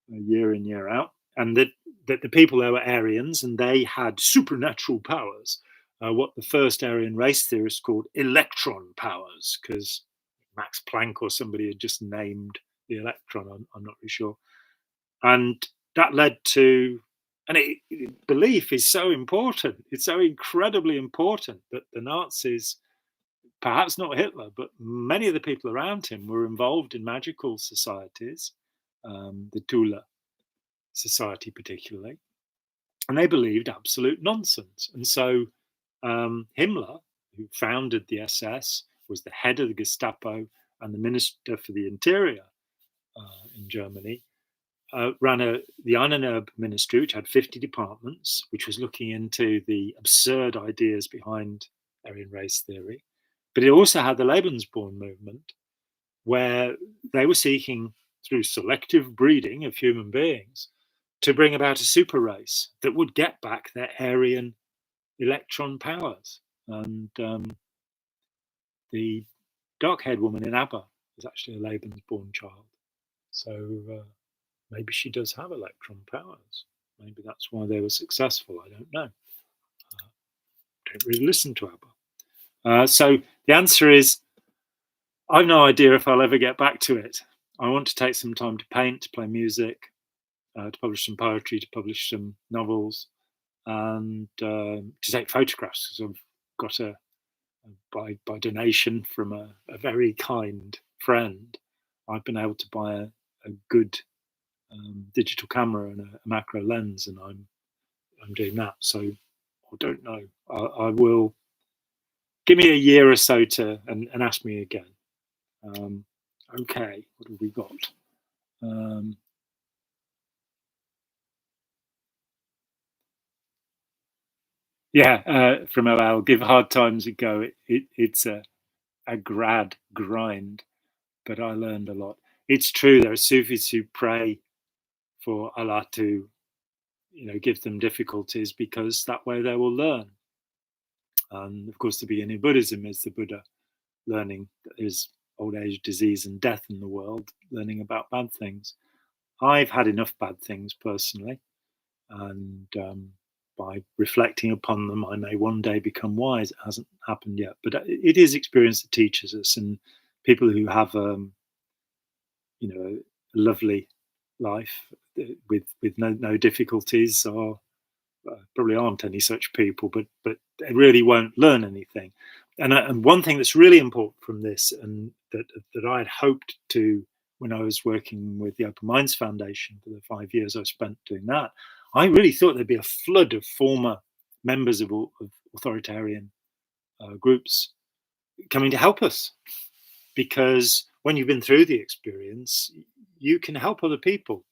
year in, year out, and that the people there were Aryans and they had supernatural powers, what the first Aryan race theorists called electron powers, because Max Planck or somebody had just named the electron, I'm not really sure. And that led to, belief is so important. It's so incredibly important that the Nazis, perhaps not Hitler, but many of the people around him were involved in magical societies, the Tula Society particularly, and they believed absolute nonsense. And so Himmler, who founded the SS, was the head of the Gestapo and the Minister for the Interior in Germany, ran the Einnernerb ministry, which had 50 departments, which was looking into the absurd ideas behind Aryan race theory. But it also had the Lebensborn movement, where they were seeking, through selective breeding of human beings, to bring about a super race that would get back their Aryan electron powers. And the dark-haired woman in ABBA is actually a Lebensborn child. So maybe she does have electron powers. Maybe that's why they were successful. I don't know. Don't really listen to ABBA. So the answer is, I've no idea if I'll ever get back to it. I want to take some time to paint, to play music, to publish some poetry, to publish some novels, and to take photographs, because I've got by donation from a very kind friend, I've been able to buy a good digital camera and a macro lens, and I'm doing that. So I don't know. I will give me a year or so and ask me again. Okay, what have we got? From Uval, give hard times a go. It's a grad grind, but I learned a lot. It's true, there are Sufis who pray for Allah to, give them difficulties, because that way they will learn. And of course, the beginning of Buddhism is the Buddha learning that there's old age, disease, and death in the world, learning about bad things. I've had enough bad things personally, and by reflecting upon them, I may one day become wise. It hasn't happened yet, but it is experience that teaches us. And people who have, a lovely life with no difficulties are probably aren't any such people, but they really won't learn anything. And one thing that's really important from this, and that I had hoped to, when I was working with the Open Minds Foundation for the 5 years I spent doing that, I really thought there'd be a flood of former members of authoritarian groups coming to help us, because when you've been through the experience, you can help other people.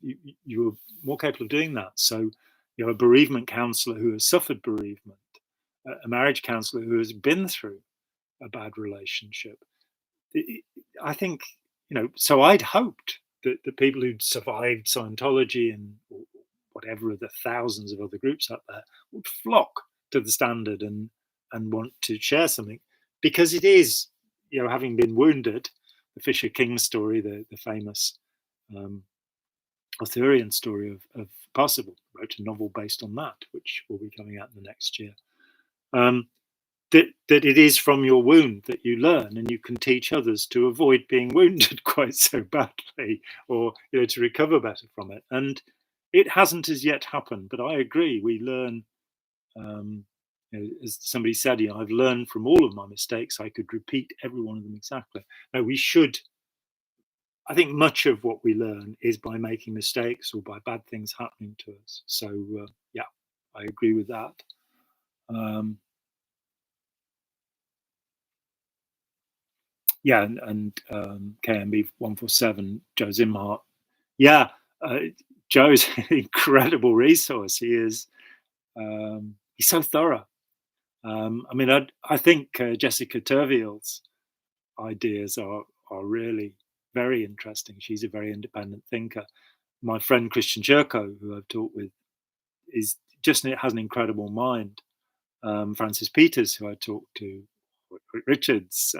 You're more capable of doing that. So, a bereavement counsellor who has suffered bereavement, a marriage counsellor who has been through a bad relationship. I think, so I'd hoped that the people who'd survived Scientology and whatever of the thousands of other groups out there would flock to the Standard and want to share something, because it is, having been wounded, the Fisher King story, the famous Arthurian story of Parsifal, wrote a novel based on that, which will be coming out in the next year. That it is from your wound that you learn, and you can teach others to avoid being wounded quite so badly, or to recover better from it. And it hasn't as yet happened, but I agree. We learn, as somebody said, I've learned from all of my mistakes. I could repeat every one of them exactly. Now, we should. I think much of what we learn is by making mistakes or by bad things happening to us. So, I agree with that. And KMB 147, Joe Zimhart. Joe's an incredible resource. He is. He's so thorough. I think Jessica Turville's ideas are really very interesting. She's a very independent thinker. My friend Christian Churko, who I've talked with, has an incredible mind. Francis Peters, who I talked to, Richards,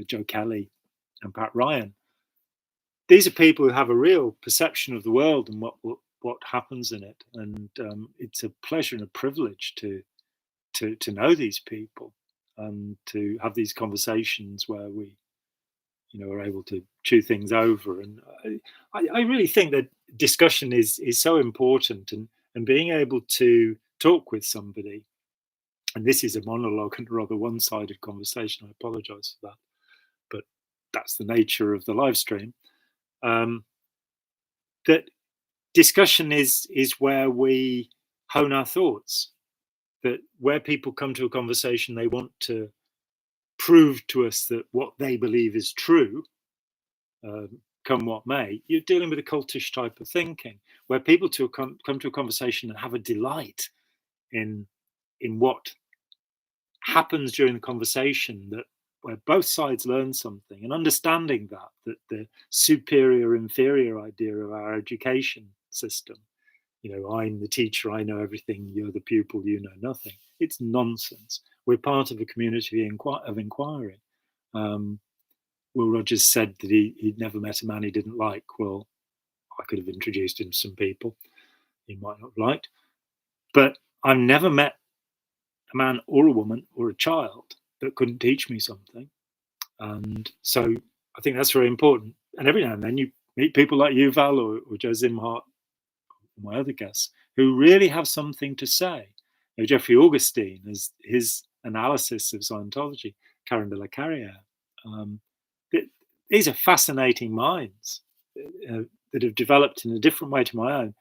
Joe Kelly, and Pat Ryan. These are people who have a real perception of the world and what happens in it, and it's a pleasure and a privilege to know these people and to have these conversations where we, are able to chew things over. And I really think that discussion is so important, and being able to talk with somebody. And this is a monologue and a rather one-sided conversation. I apologize for that, but that's the nature of the live stream. That discussion is where we hone our thoughts. that where people come to a conversation, they want to prove to us that what they believe is true, come what may. You're dealing with a cultish type of thinking, where people come to a conversation and have a delight in what happens during the conversation, that where both sides learn something, and understanding that the superior inferior idea of our education system, I'm the teacher, I know everything, you're the pupil, you know nothing, it's nonsense. We're part of a community of inquiry. Will Rogers said that he'd never met a man he didn't like. Well, I could have introduced him to some people he might not have liked, but I've never met a man or a woman or a child that couldn't teach me something. And so I think that's very important. And every now and then you meet people like Uval or Joe Zimhart, or my other guests, who really have something to say. Jeffrey Augustine, as his analysis of Scientology, Karen de la Carrière, these are fascinating minds that have developed in a different way to my own.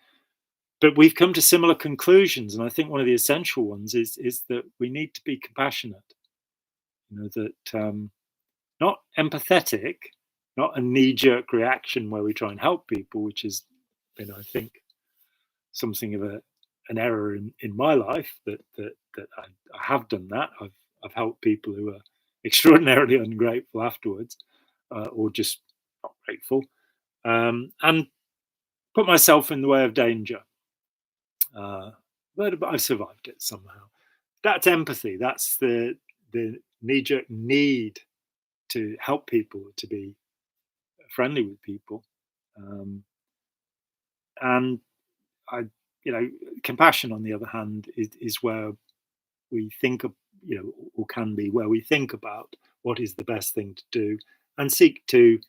But we've come to similar conclusions, and I think one of the essential ones is that we need to be compassionate. That not empathetic, not a knee-jerk reaction where we try and help people, which has been, I think, something of an error in my life. That I have done that. I've helped people who are extraordinarily ungrateful afterwards, or just not grateful, and put myself in the way of danger. But I've survived it somehow. That's empathy. That's the knee-jerk need to help people, to be friendly with people, and compassion, on the other hand, is where we think of, or can be where we think about what is the best thing to do, and seek to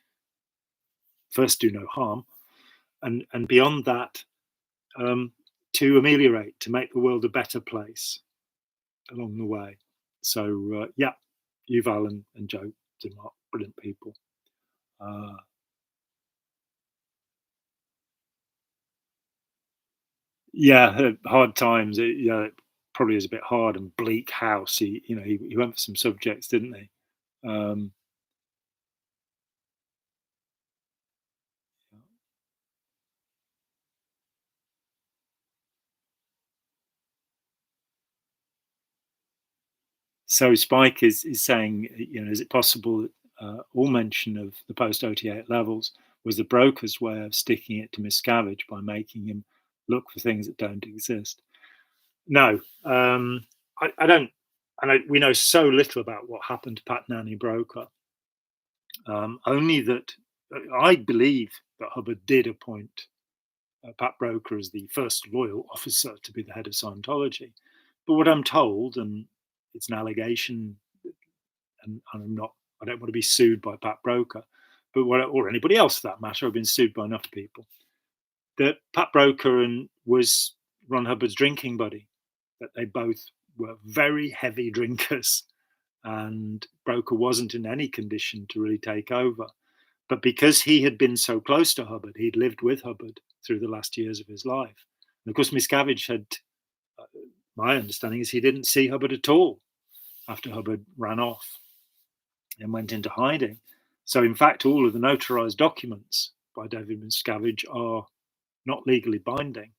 first do no harm, and beyond that, to ameliorate, to make the world a better place along the way. So yeah, Uval and Joe Zimhart, brilliant people. Yeah, hard times. It probably is a bit hard and bleak house. He went for some subjects, didn't he? So Spike is saying, is it possible that all mention of the post-OT8 levels was the broker's way of sticking it to Miscavige by making him look for things that don't exist? No, I don't. And we know so little about what happened to Pat Nanny Broker. Only that I believe that Hubbard did appoint Pat Broker as the first loyal officer to be the head of Scientology. But what I'm told, and it's an allegation, and I don't want to be sued by Pat Broker, but or anybody else for that matter. I've been sued by enough people. That Pat Broker was Ron Hubbard's drinking buddy. That they both were very heavy drinkers, and Broker wasn't in any condition to really take over. But because he had been so close to Hubbard, he'd lived with Hubbard through the last years of his life. And of course, Miscavige had, my understanding is he didn't see Hubbard at all after Hubbard ran off and went into hiding. So in fact, all of the notarized documents by David Miscavige are not legally binding,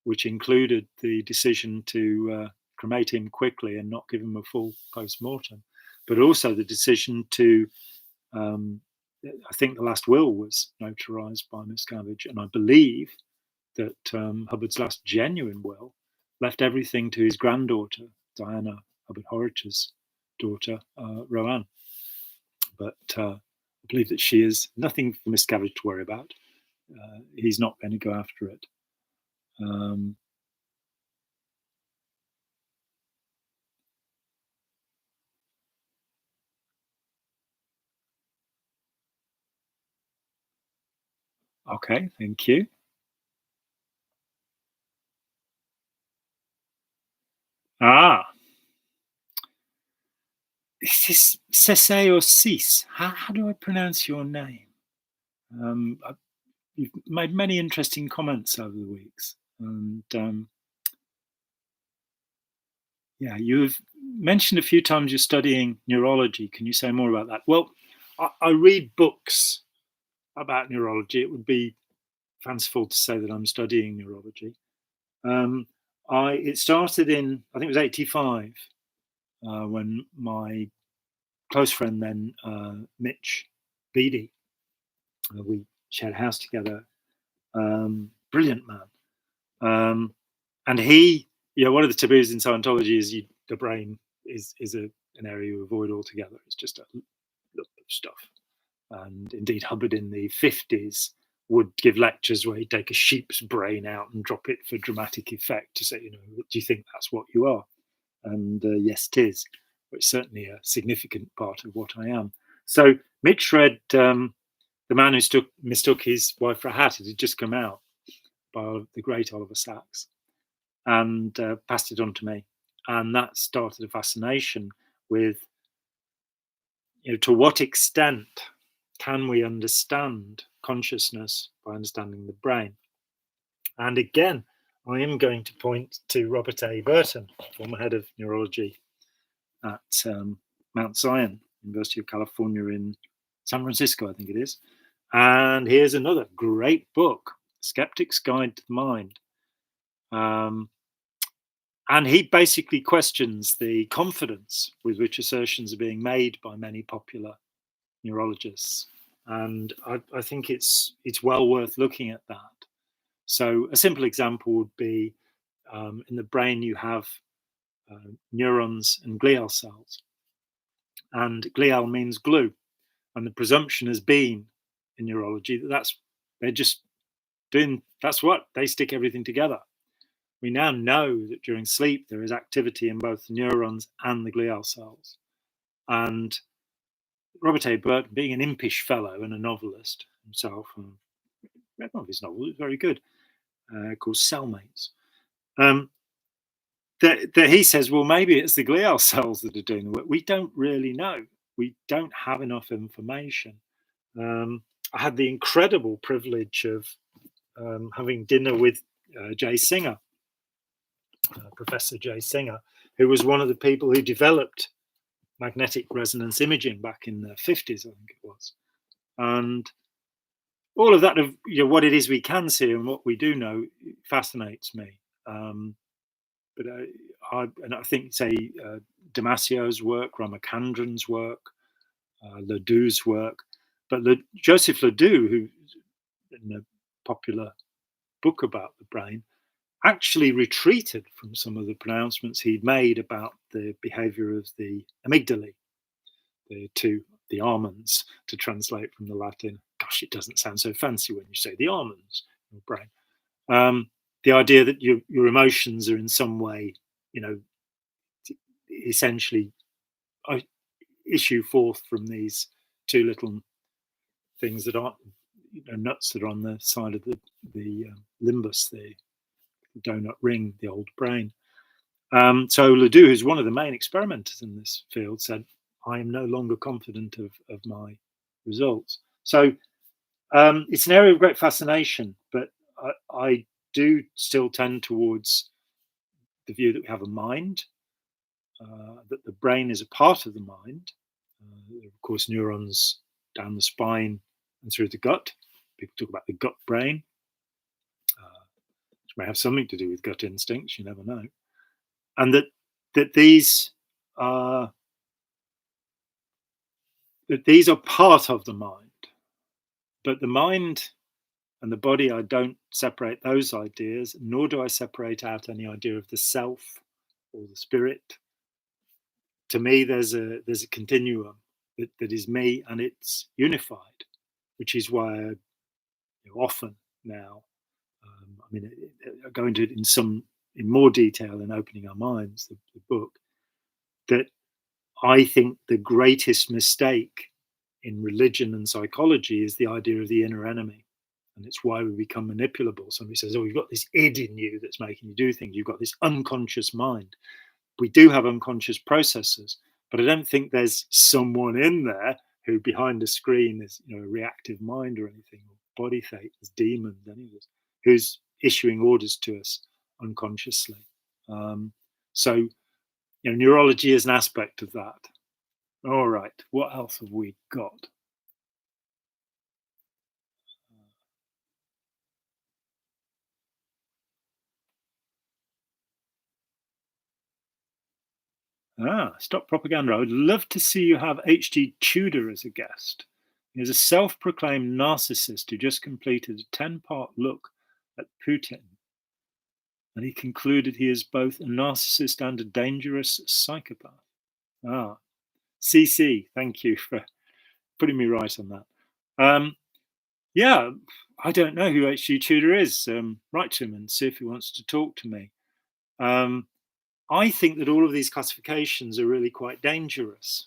which included the decision to cremate him quickly and not give him a full post-mortem, but also the decision to, I think the last will was notarized by Miscavige, and I believe that Hubbard's last genuine will left everything to his granddaughter, Diana Hubbard Horrich's daughter, Roanne. But I believe that she is nothing for Miscavige to worry about. He's not going to go after it. Okay, thank you. Is this Cesse or Cease? How do I pronounce your name? You've made many interesting comments over the weeks, and Yeah, you've mentioned a few times you're studying neurology. Can you say more about that? Well, I read books about neurology. It would be fanciful to say that I'm studying neurology. Um, it started in, I think it was 85, when my close friend then, Mitch Beattie, we shared a house together. Brilliant man. And he, one of the taboos in Scientology is the brain is an area you avoid altogether. It's just a lot of stuff. And indeed, Hubbard in the 50s would give lectures where he'd take a sheep's brain out and drop it for dramatic effect to say, do you think that's what you are? And yes, it is. But it's certainly a significant part of what I am. So Mitch read The Man Who Mistook His Wife for a Hat. It had just come out by the great Oliver Sacks, and passed it on to me. And that started a fascination with, to what extent can we understand consciousness by understanding the brain? And again, I am going to point to Robert A. Burton, former head of neurology at Mount Zion, University of California in San Francisco, I think it is. And here's another great book, Skeptic's Guide to the Mind. And he basically questions the confidence with which assertions are being made by many popular neurologists. And I think it's well worth looking at that. So a simple example would be, in the brain you have neurons and glial cells. And glial means glue. And the presumption has been in neurology that they're just doing, that's what, they stick everything together. We now know that during sleep there is activity in both the neurons and the glial cells. And Robert A. Burton, being an impish fellow and a novelist himself, and read one of his novels, it was very good, called Cellmates. That he says, well, maybe it's the glial cells that are doing the work. We don't really know. We don't have enough information. I had the incredible privilege of having dinner with Jay Singer, Professor Jay Singer, who was one of the people who developed magnetic resonance imaging back in the 50s, I think it was. And all of that, of what it is we can see and what we do know, fascinates me. But I think, say, Damasio's work, Ramachandran's work, Ledoux's work, but Joseph Ledoux, who's in a popular book about the brain, actually retreated from some of the pronouncements he'd made about the behavior of the amygdala, the almonds, to translate from the Latin. Gosh, it doesn't sound so fancy when you say the almonds in your brain. The idea that your emotions are in some way, essentially issue forth from these two little things that aren't nuts that are on the side of the limbus, the donut ring, the old brain. So Ledoux, who's one of the main experimenters in this field, said, I am no longer confident of my results. So it's an area of great fascination, but I do still tend towards the view that we have a mind, that the brain is a part of the mind. Of course, neurons down the spine and through the gut. People talk about the gut brain, which may have something to do with gut instincts, you never know. And that these are part of the mind, but the mind and the body, I don't separate those ideas, nor do I separate out any idea of the self or the spirit. To me, there's a continuum that is me, and it's unified, which is why I often now, I go into it in more detail in Opening Our Minds, the book, that I think the greatest mistake in religion and psychology is the idea of the inner enemy. And it's why we become manipulable. Somebody says, oh, you've got this id in you that's making you do things. You've got this unconscious mind. We do have unconscious processes, but I don't think there's someone in there who behind a screen is a reactive mind or anything, or body fate, as demons, any of this, who's issuing orders to us unconsciously. So Neurology is an aspect of that. All right, what else have we got? Stop propaganda. I would love to see you have H.G. Tudor as a guest. He is a self-proclaimed narcissist who just completed a 10-part look at Putin. And he concluded he is both a narcissist and a dangerous psychopath. CC, thank you for putting me right on that. Yeah, I don't know who H.G. Tudor is. Write to him and see if he wants to talk to me. I think that all of these classifications are really quite dangerous.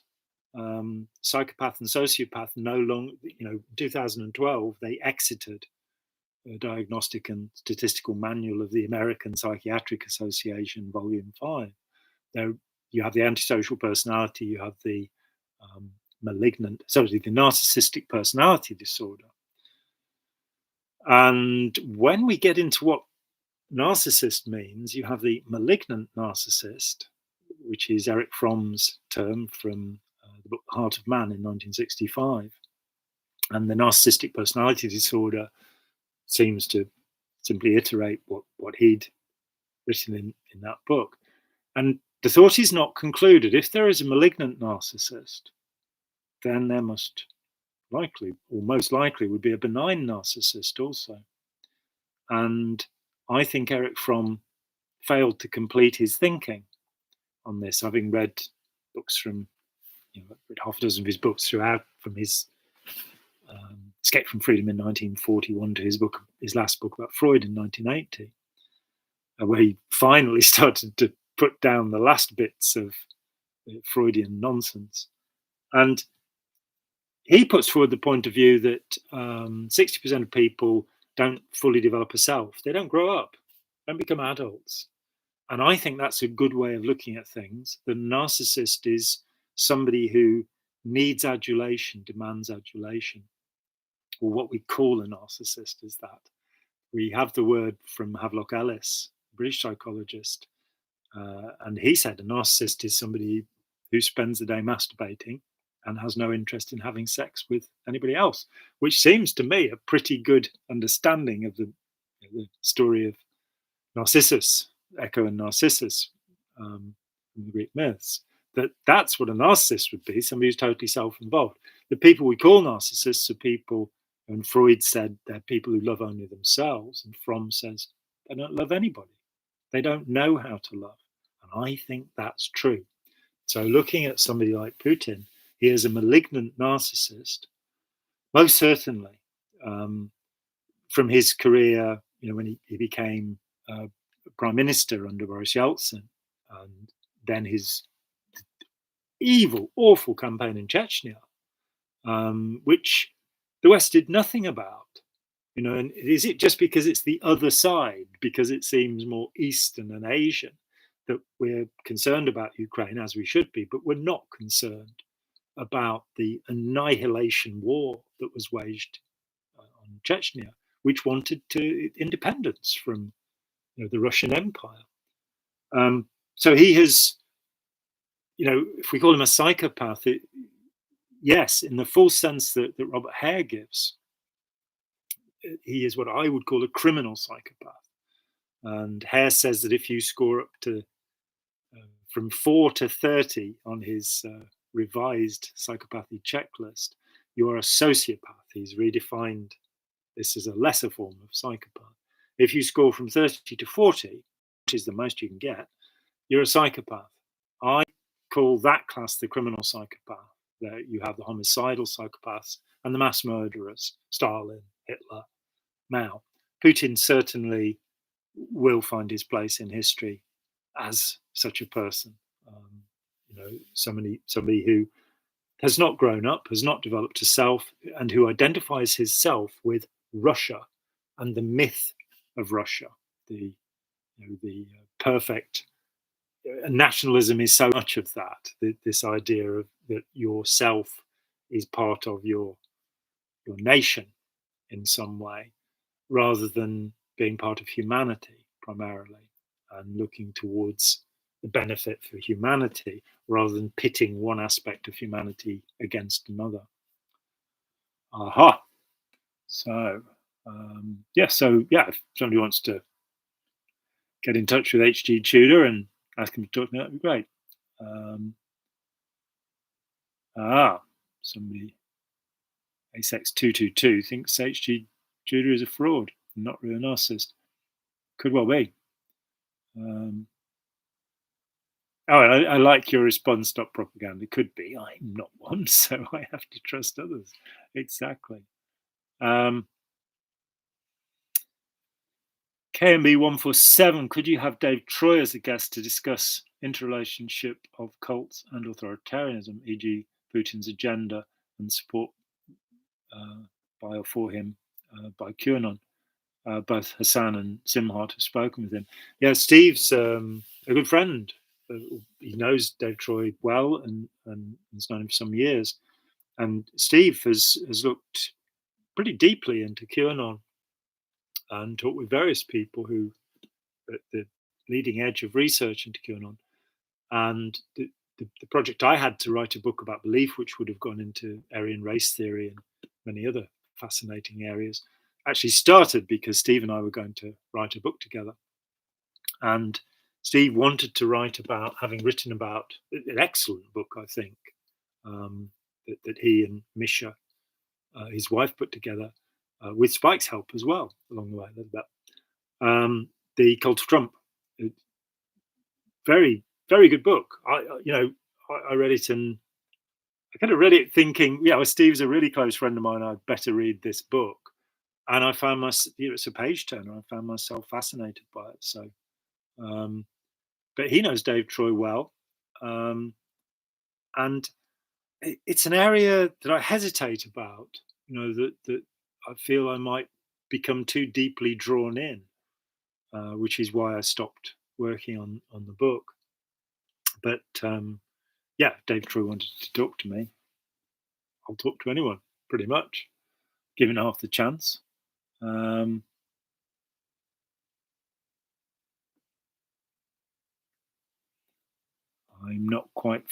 Psychopath and sociopath no longer, 2012, they exited the Diagnostic and Statistical Manual of the American Psychiatric Association, Volume 5. There, you have the antisocial personality, you have the the narcissistic personality disorder. And when we get into what narcissist means, you have the malignant narcissist, which is Erich Fromm's term from the book The Heart of Man in 1965. And the narcissistic personality disorder seems to simply iterate what he'd written in that book. And the thought is not concluded. If there is a malignant narcissist, then there must likely, or most likely, would be a benign narcissist also. And I think Erich Fromm failed to complete his thinking on this, having read books from, read half a dozen of his books throughout, from his Escape from Freedom in 1941 to his last book about Freud in 1980, where he finally started to put down the last bits of Freudian nonsense. And he puts forward the point of view that 60% of people don't fully develop a self. They don't grow up, don't become adults. And I think that's a good way of looking at things. The narcissist is somebody who needs adulation, demands adulation, or what we call a narcissist is that. We have the word from Havelock Ellis, British psychologist, and he said a narcissist is somebody who spends the day masturbating and has no interest in having sex with anybody else, which seems to me a pretty good understanding of the story of Narcissus, Echo and Narcissus from the Greek myths. That's what a narcissist would be, somebody who's totally self-involved. The people we call narcissists are people, and Freud said they're people who love only themselves, and Fromm says they don't love anybody. They don't know how to love. And I think that's true. So looking at somebody like Putin, he is a malignant narcissist, most certainly. From his career, when he became prime minister under Boris Yeltsin, and then his evil, awful campaign in Chechnya, which the West did nothing about. And is it just because it's the other side, because it seems more Eastern and Asian, that we're concerned about Ukraine, as we should be, but we're not concerned about the annihilation war that was waged on Chechnya, which wanted independence from the Russian Empire. So he has, if we call him a psychopath, yes, in the full sense that Robert Hare gives, he is what I would call a criminal psychopath. And Hare says that if you score up to from 4 to 30 on his revised psychopathy checklist, you are a sociopath. He's redefined this as a lesser form of psychopath. If you score from 30 to 40, which is the most you can get, you're a psychopath. I call that class the criminal psychopath. There you have the homicidal psychopaths and the mass murderers, Stalin, Hitler, Mao. Putin certainly will find his place in history as such a person. Somebody who has not grown up, has not developed a self, and who identifies his self with Russia and the myth of Russia. The perfect nationalism is so much of that. This idea of that your self is part of your nation in some way, rather than being part of humanity primarily, and looking towards the benefit for humanity, rather than pitting one aspect of humanity against another. Aha. So, if somebody wants to get in touch with H.G. Tudor and ask him to talk to me, that'd be great. Somebody, Asex222, thinks H.G. Tudor is a fraud, not really a narcissist. Could well be. I like your response, stop propaganda. Could be. I'm not one, so I have to trust others. Exactly. KMB147, could you have Dave Troy as a guest to discuss interrelationship of cults and authoritarianism, e.g. Putin's agenda and support by or for him by QAnon? Both Hassan and Simhart have spoken with him. Yeah, Steve's a good friend. He knows Dave Troy well and has known him for some years. And Steve has looked pretty deeply into QAnon and talked with various people who at the leading edge of research into QAnon. And the project I had to write a book about belief, which would have gone into Aryan race theory and many other fascinating areas, actually started because Steve and I were going to write a book together. And Steve wanted to write about, having written about an excellent book, I think, that he and Misha, his wife, put together with Spike's help as well along the way. The Cult of Trump. Very, very good book. I read it and I kind of read it thinking, Steve's a really close friend of mine. I'd better read this book. And I found it's a page turner. I found myself fascinated by it. So, but he knows Dave Troy well. And it's an area that I hesitate about, that I feel I might become too deeply drawn in, which is why I stopped working on the book. But Dave Troy wanted to talk to me. I'll talk to anyone, pretty much, given half the chance. I'm not quite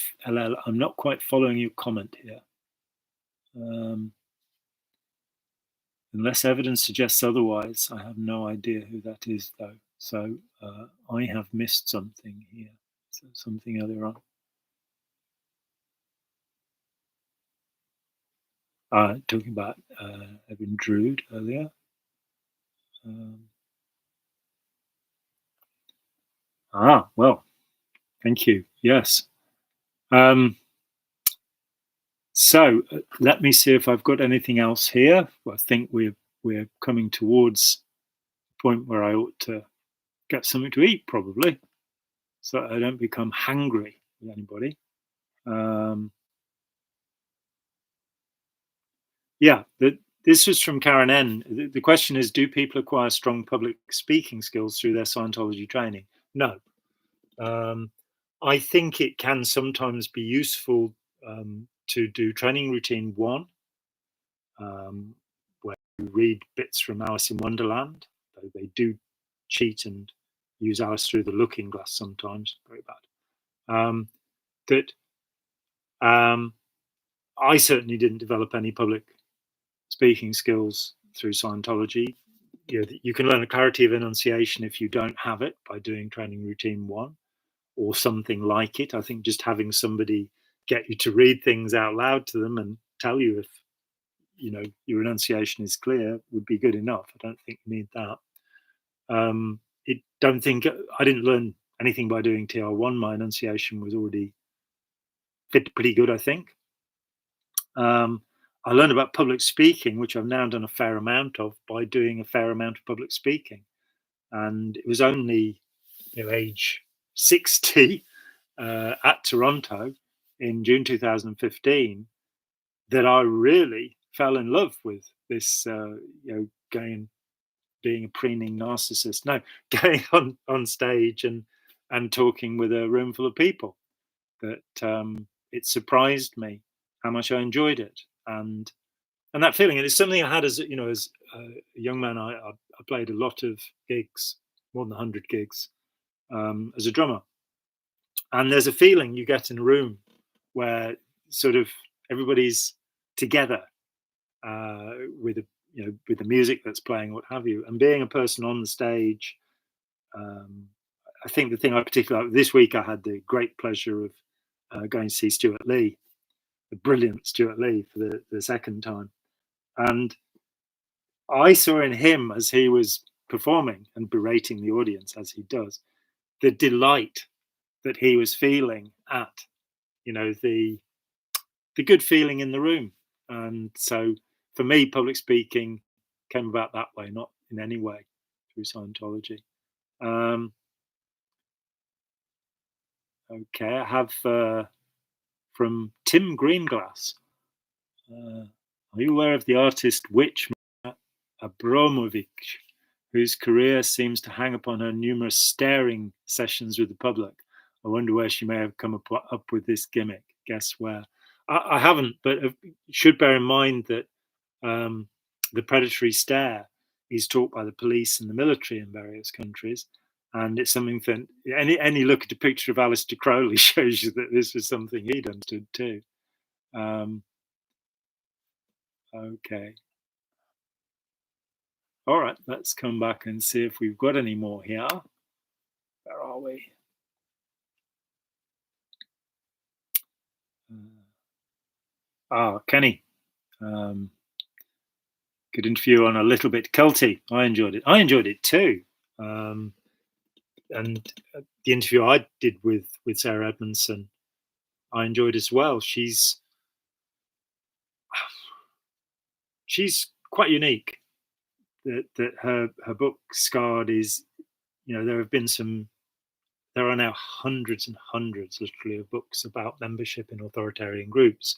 following your comment here. Unless evidence suggests otherwise, I have no idea who that is, though. So I have missed something here. So something earlier on. Talking about Evan Drood earlier. Well, thank you. Yes. So let me see if I've got anything else here. Well, I think we're coming towards the point where I ought to get something to eat, probably, so I don't become hangry with anybody. This was from Karen N. The question is, do people acquire strong public speaking skills through their Scientology training? No. I think it can sometimes be useful to do training routine 1, where you read bits from Alice in Wonderland, though they do cheat and use Alice through the looking glass sometimes, very bad. I certainly didn't develop any public speaking skills through Scientology. You can learn a clarity of enunciation if you don't have it by doing training routine 1 or something like it. I think just having somebody get you to read things out loud to them and tell you if your enunciation is clear would be good enough. I don't think you need that. I didn't learn anything by doing TR1. My enunciation was already pretty good, I think. I learned about public speaking, which I've now done a fair amount of, by doing a fair amount of public speaking. And it was only age 60 at Toronto in June 2015 that I really fell in love with this, going, being a preening narcissist. No, going on stage and talking with a room full of people. That it surprised me how much I enjoyed it, and that feeling. And it's something I had as a young man. I played a lot of gigs, more than 100 gigs, as a drummer, And there's a feeling you get in a room where sort of everybody's together with with the music that's playing, what have you, and being a person on the stage. I think the thing I particularly like, this week I had the great pleasure of going to see Stuart Lee, the brilliant Stuart Lee, for the second time, and I saw in him, as he was performing and berating the audience as he does, the delight that he was feeling at, the good feeling in the room. And so for me, public speaking came about that way, not in any way through Scientology. Okay, I have from Tim Greenglass. Are you aware of the artist witch Abramovich, whose career seems to hang upon her numerous staring sessions with the public? I wonder where she may have come up with this gimmick. Guess where? I haven't, but should bear in mind that the predatory stare is taught by the police and the military in various countries, and it's something that any look at a picture of Aleister Crowley shows you that this was something he'd understood too. Okay. All right, let's come back and see if we've got any more here. Where are we? Kenny. Good interview on A Little Bit Culty. I enjoyed it. I enjoyed it too. And the interview I did with Sarah Edmondson, I enjoyed as well. She's quite unique. That her book Scarred is, there are now hundreds and hundreds, literally, of books about membership in authoritarian groups,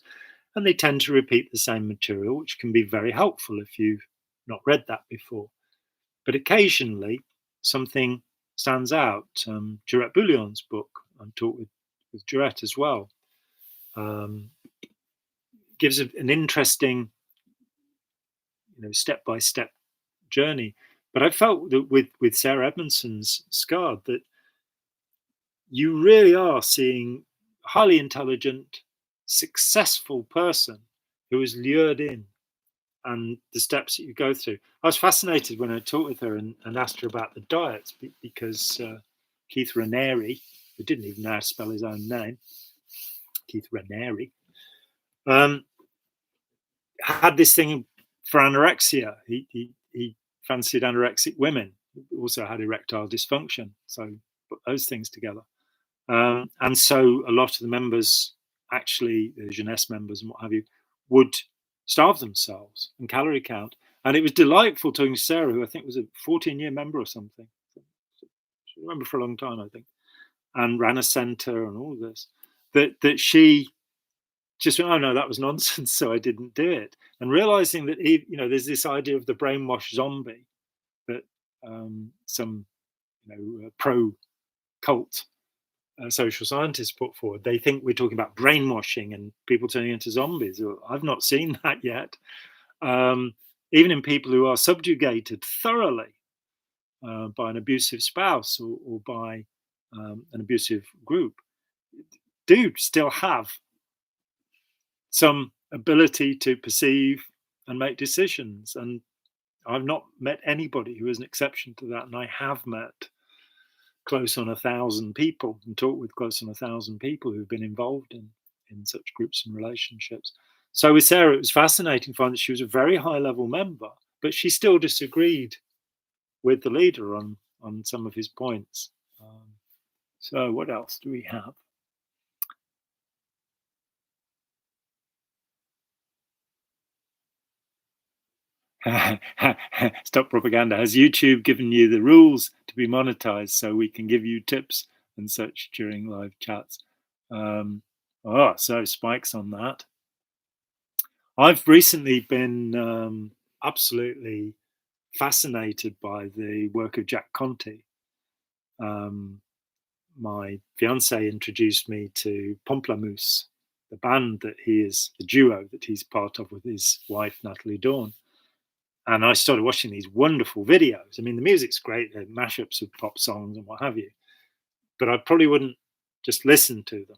and they tend to repeat the same material, which can be very helpful if you've not read that before. But occasionally something stands out. Jurette Bouillon's book, I'm taught with Jurette as well, gives an interesting, step-by-step journey. But I felt that with Sarah Edmondson's Scarred, that you really are seeing a highly intelligent, successful person who is lured in, and the steps that you go through. I was fascinated when I talked with her and asked her about the diets, because Keith Raniere, who didn't even know how to spell his own name, Keith Raniere, had this thing for anorexia. He fancied anorexic women. He also had erectile dysfunction. So put those things together. And so a lot of the members, actually, the jeunesse members and what have you, would starve themselves and calorie count. And it was delightful talking to Sarah, who I think was a 14-year member or something. She was a member for a long time, I think, and ran a centre and all of this. That she just went, oh no, that was nonsense, so I didn't do it. And realizing that, there's this idea of the brainwashed zombie that some pro cult social scientists put forward. They think we're talking about brainwashing and people turning into zombies. I've not seen that yet. Even in people who are subjugated thoroughly by an abusive spouse or by an abusive group, do still have some ability to perceive and make decisions. And I've not met anybody who is an exception to that. And I have met close on 1,000 people and talked with close on 1,000 people who've been involved in such groups and relationships. So with Sarah, it was fascinating to find that she was a very high level member, but she still disagreed with the leader on some of his points. So what else do we have? Stop propaganda. Has YouTube given you the rules to be monetized so we can give you tips and such during live chats? So spikes on that. I've recently been absolutely fascinated by the work of Jack Conte. My fiance introduced me to Pomplamoose, the band the duo that he's part of with his wife, Natalie Dawn. And I started watching these wonderful videos. I mean, the music's great, they're mashups of pop songs and what have you. But I probably wouldn't just listen to them,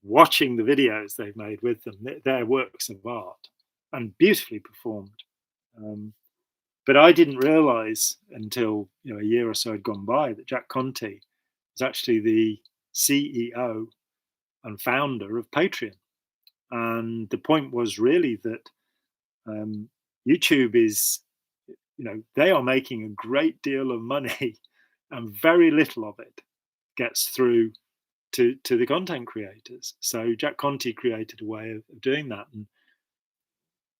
watching the videos they've made with them. They're works of art and beautifully performed. But I didn't realize until a year or so had gone by that Jack Conte was actually the CEO and founder of Patreon. And the point was really that YouTube is, they are making a great deal of money and very little of it gets through to the content creators. So Jack Conte created a way of doing that. And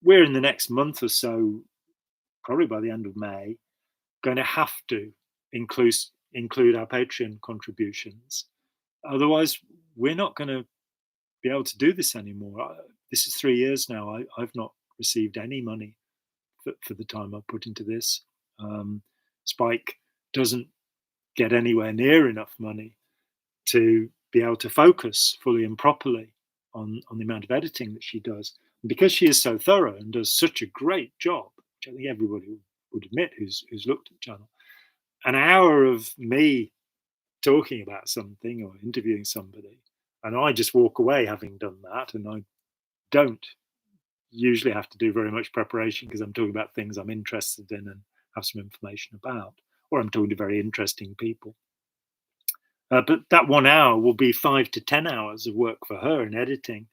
we're in the next month or so, probably by the end of May, going to have to include our Patreon contributions. Otherwise, we're not going to be able to do this anymore. This is 3 years now. I've not received any money for the time I've put into this. Spike doesn't get anywhere near enough money to be able to focus fully and properly on the amount of editing that she does. And because she is so thorough and does such a great job, which I think everybody would admit who's looked at the channel, an hour of me talking about something or interviewing somebody, and I just walk away having done that, and I don't usually have to do very much preparation because I'm talking about things I'm interested in and have some information about, or I'm talking to very interesting people. But that 1 hour will be 5 to 10 hours of work for her in editing,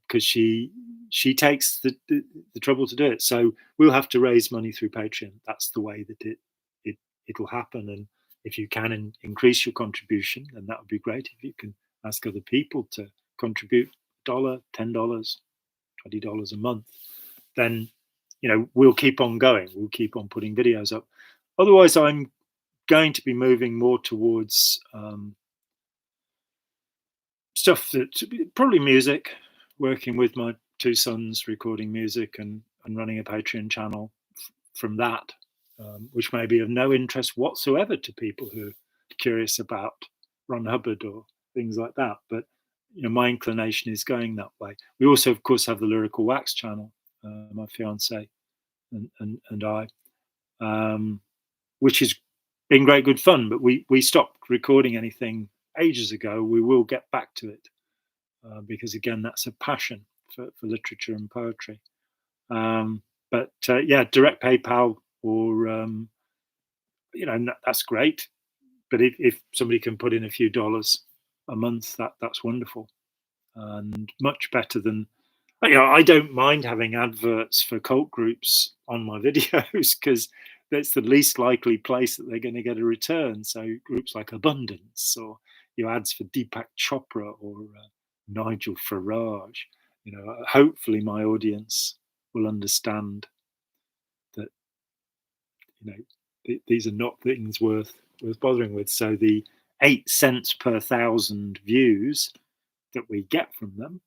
because she takes the trouble to do it. So we'll have to raise money through Patreon. That's the way that it'll happen. And if you can increase your contribution, then that would be great. If you can ask other people to contribute $1, $10, $20 a month, then we'll keep on going. We'll keep on putting videos up. Otherwise, I'm going to be moving more towards stuff that probably music, working with my 2 sons, recording music and running a Patreon channel from that, which may be of no interest whatsoever to people who are curious about Ron Hubbard or things like that. But my inclination is going that way. We also, of course, have the Lyrical Wax channel, my fiance and I, which has been great, good fun. But we stopped recording anything ages ago. We will get back to it because, again, that's a passion for literature and poetry. But direct PayPal or that's great. But if somebody can put in a few dollars a month, that's wonderful, and much better than. I don't mind having adverts for cult groups on my videos because that's the least likely place that they're going to get a return. So groups like Abundance, or ads for Deepak Chopra or Nigel Farage. Hopefully my audience will understand that these are not things worth bothering with. So the 8 cents per 1,000 views that we get from them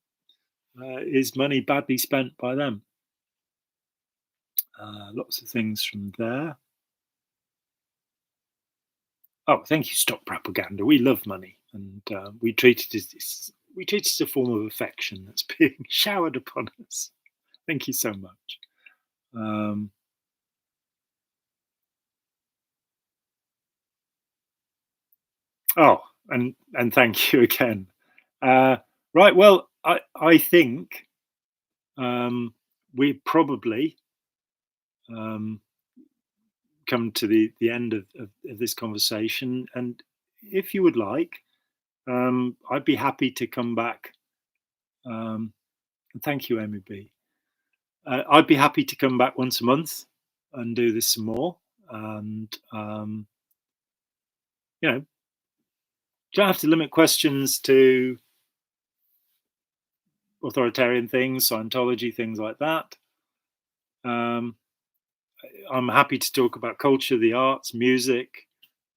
is money badly spent by them. Lots of things from there. Oh, thank you, Stop Propaganda. We love money, and we treat it as a form of affection that's being showered upon us. Thank you so much. And thank you again. Right, well, I think we probably come to the end of this conversation, and if you would like, I'd be happy to come back. And thank you, Amy B. I'd be happy to come back once a month and do this some more. And don't have to limit questions to authoritarian things, Scientology, things like that. I'm happy to talk about culture, the arts, music,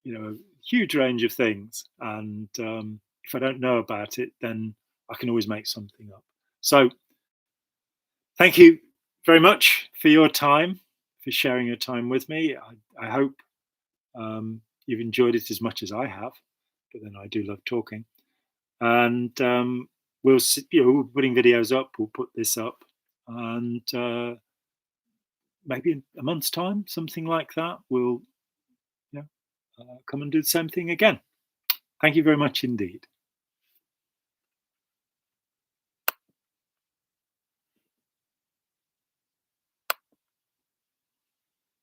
a huge range of things. And if I don't know about it, then I can always make something up. So thank you very much for your time, for sharing your time with me. I hope you've enjoyed it as much as I have, but then I do love talking. And we'll we're putting videos up, we'll put this up, and maybe in a month's time, something like that, we'll come and do the same thing again. Thank you very much indeed.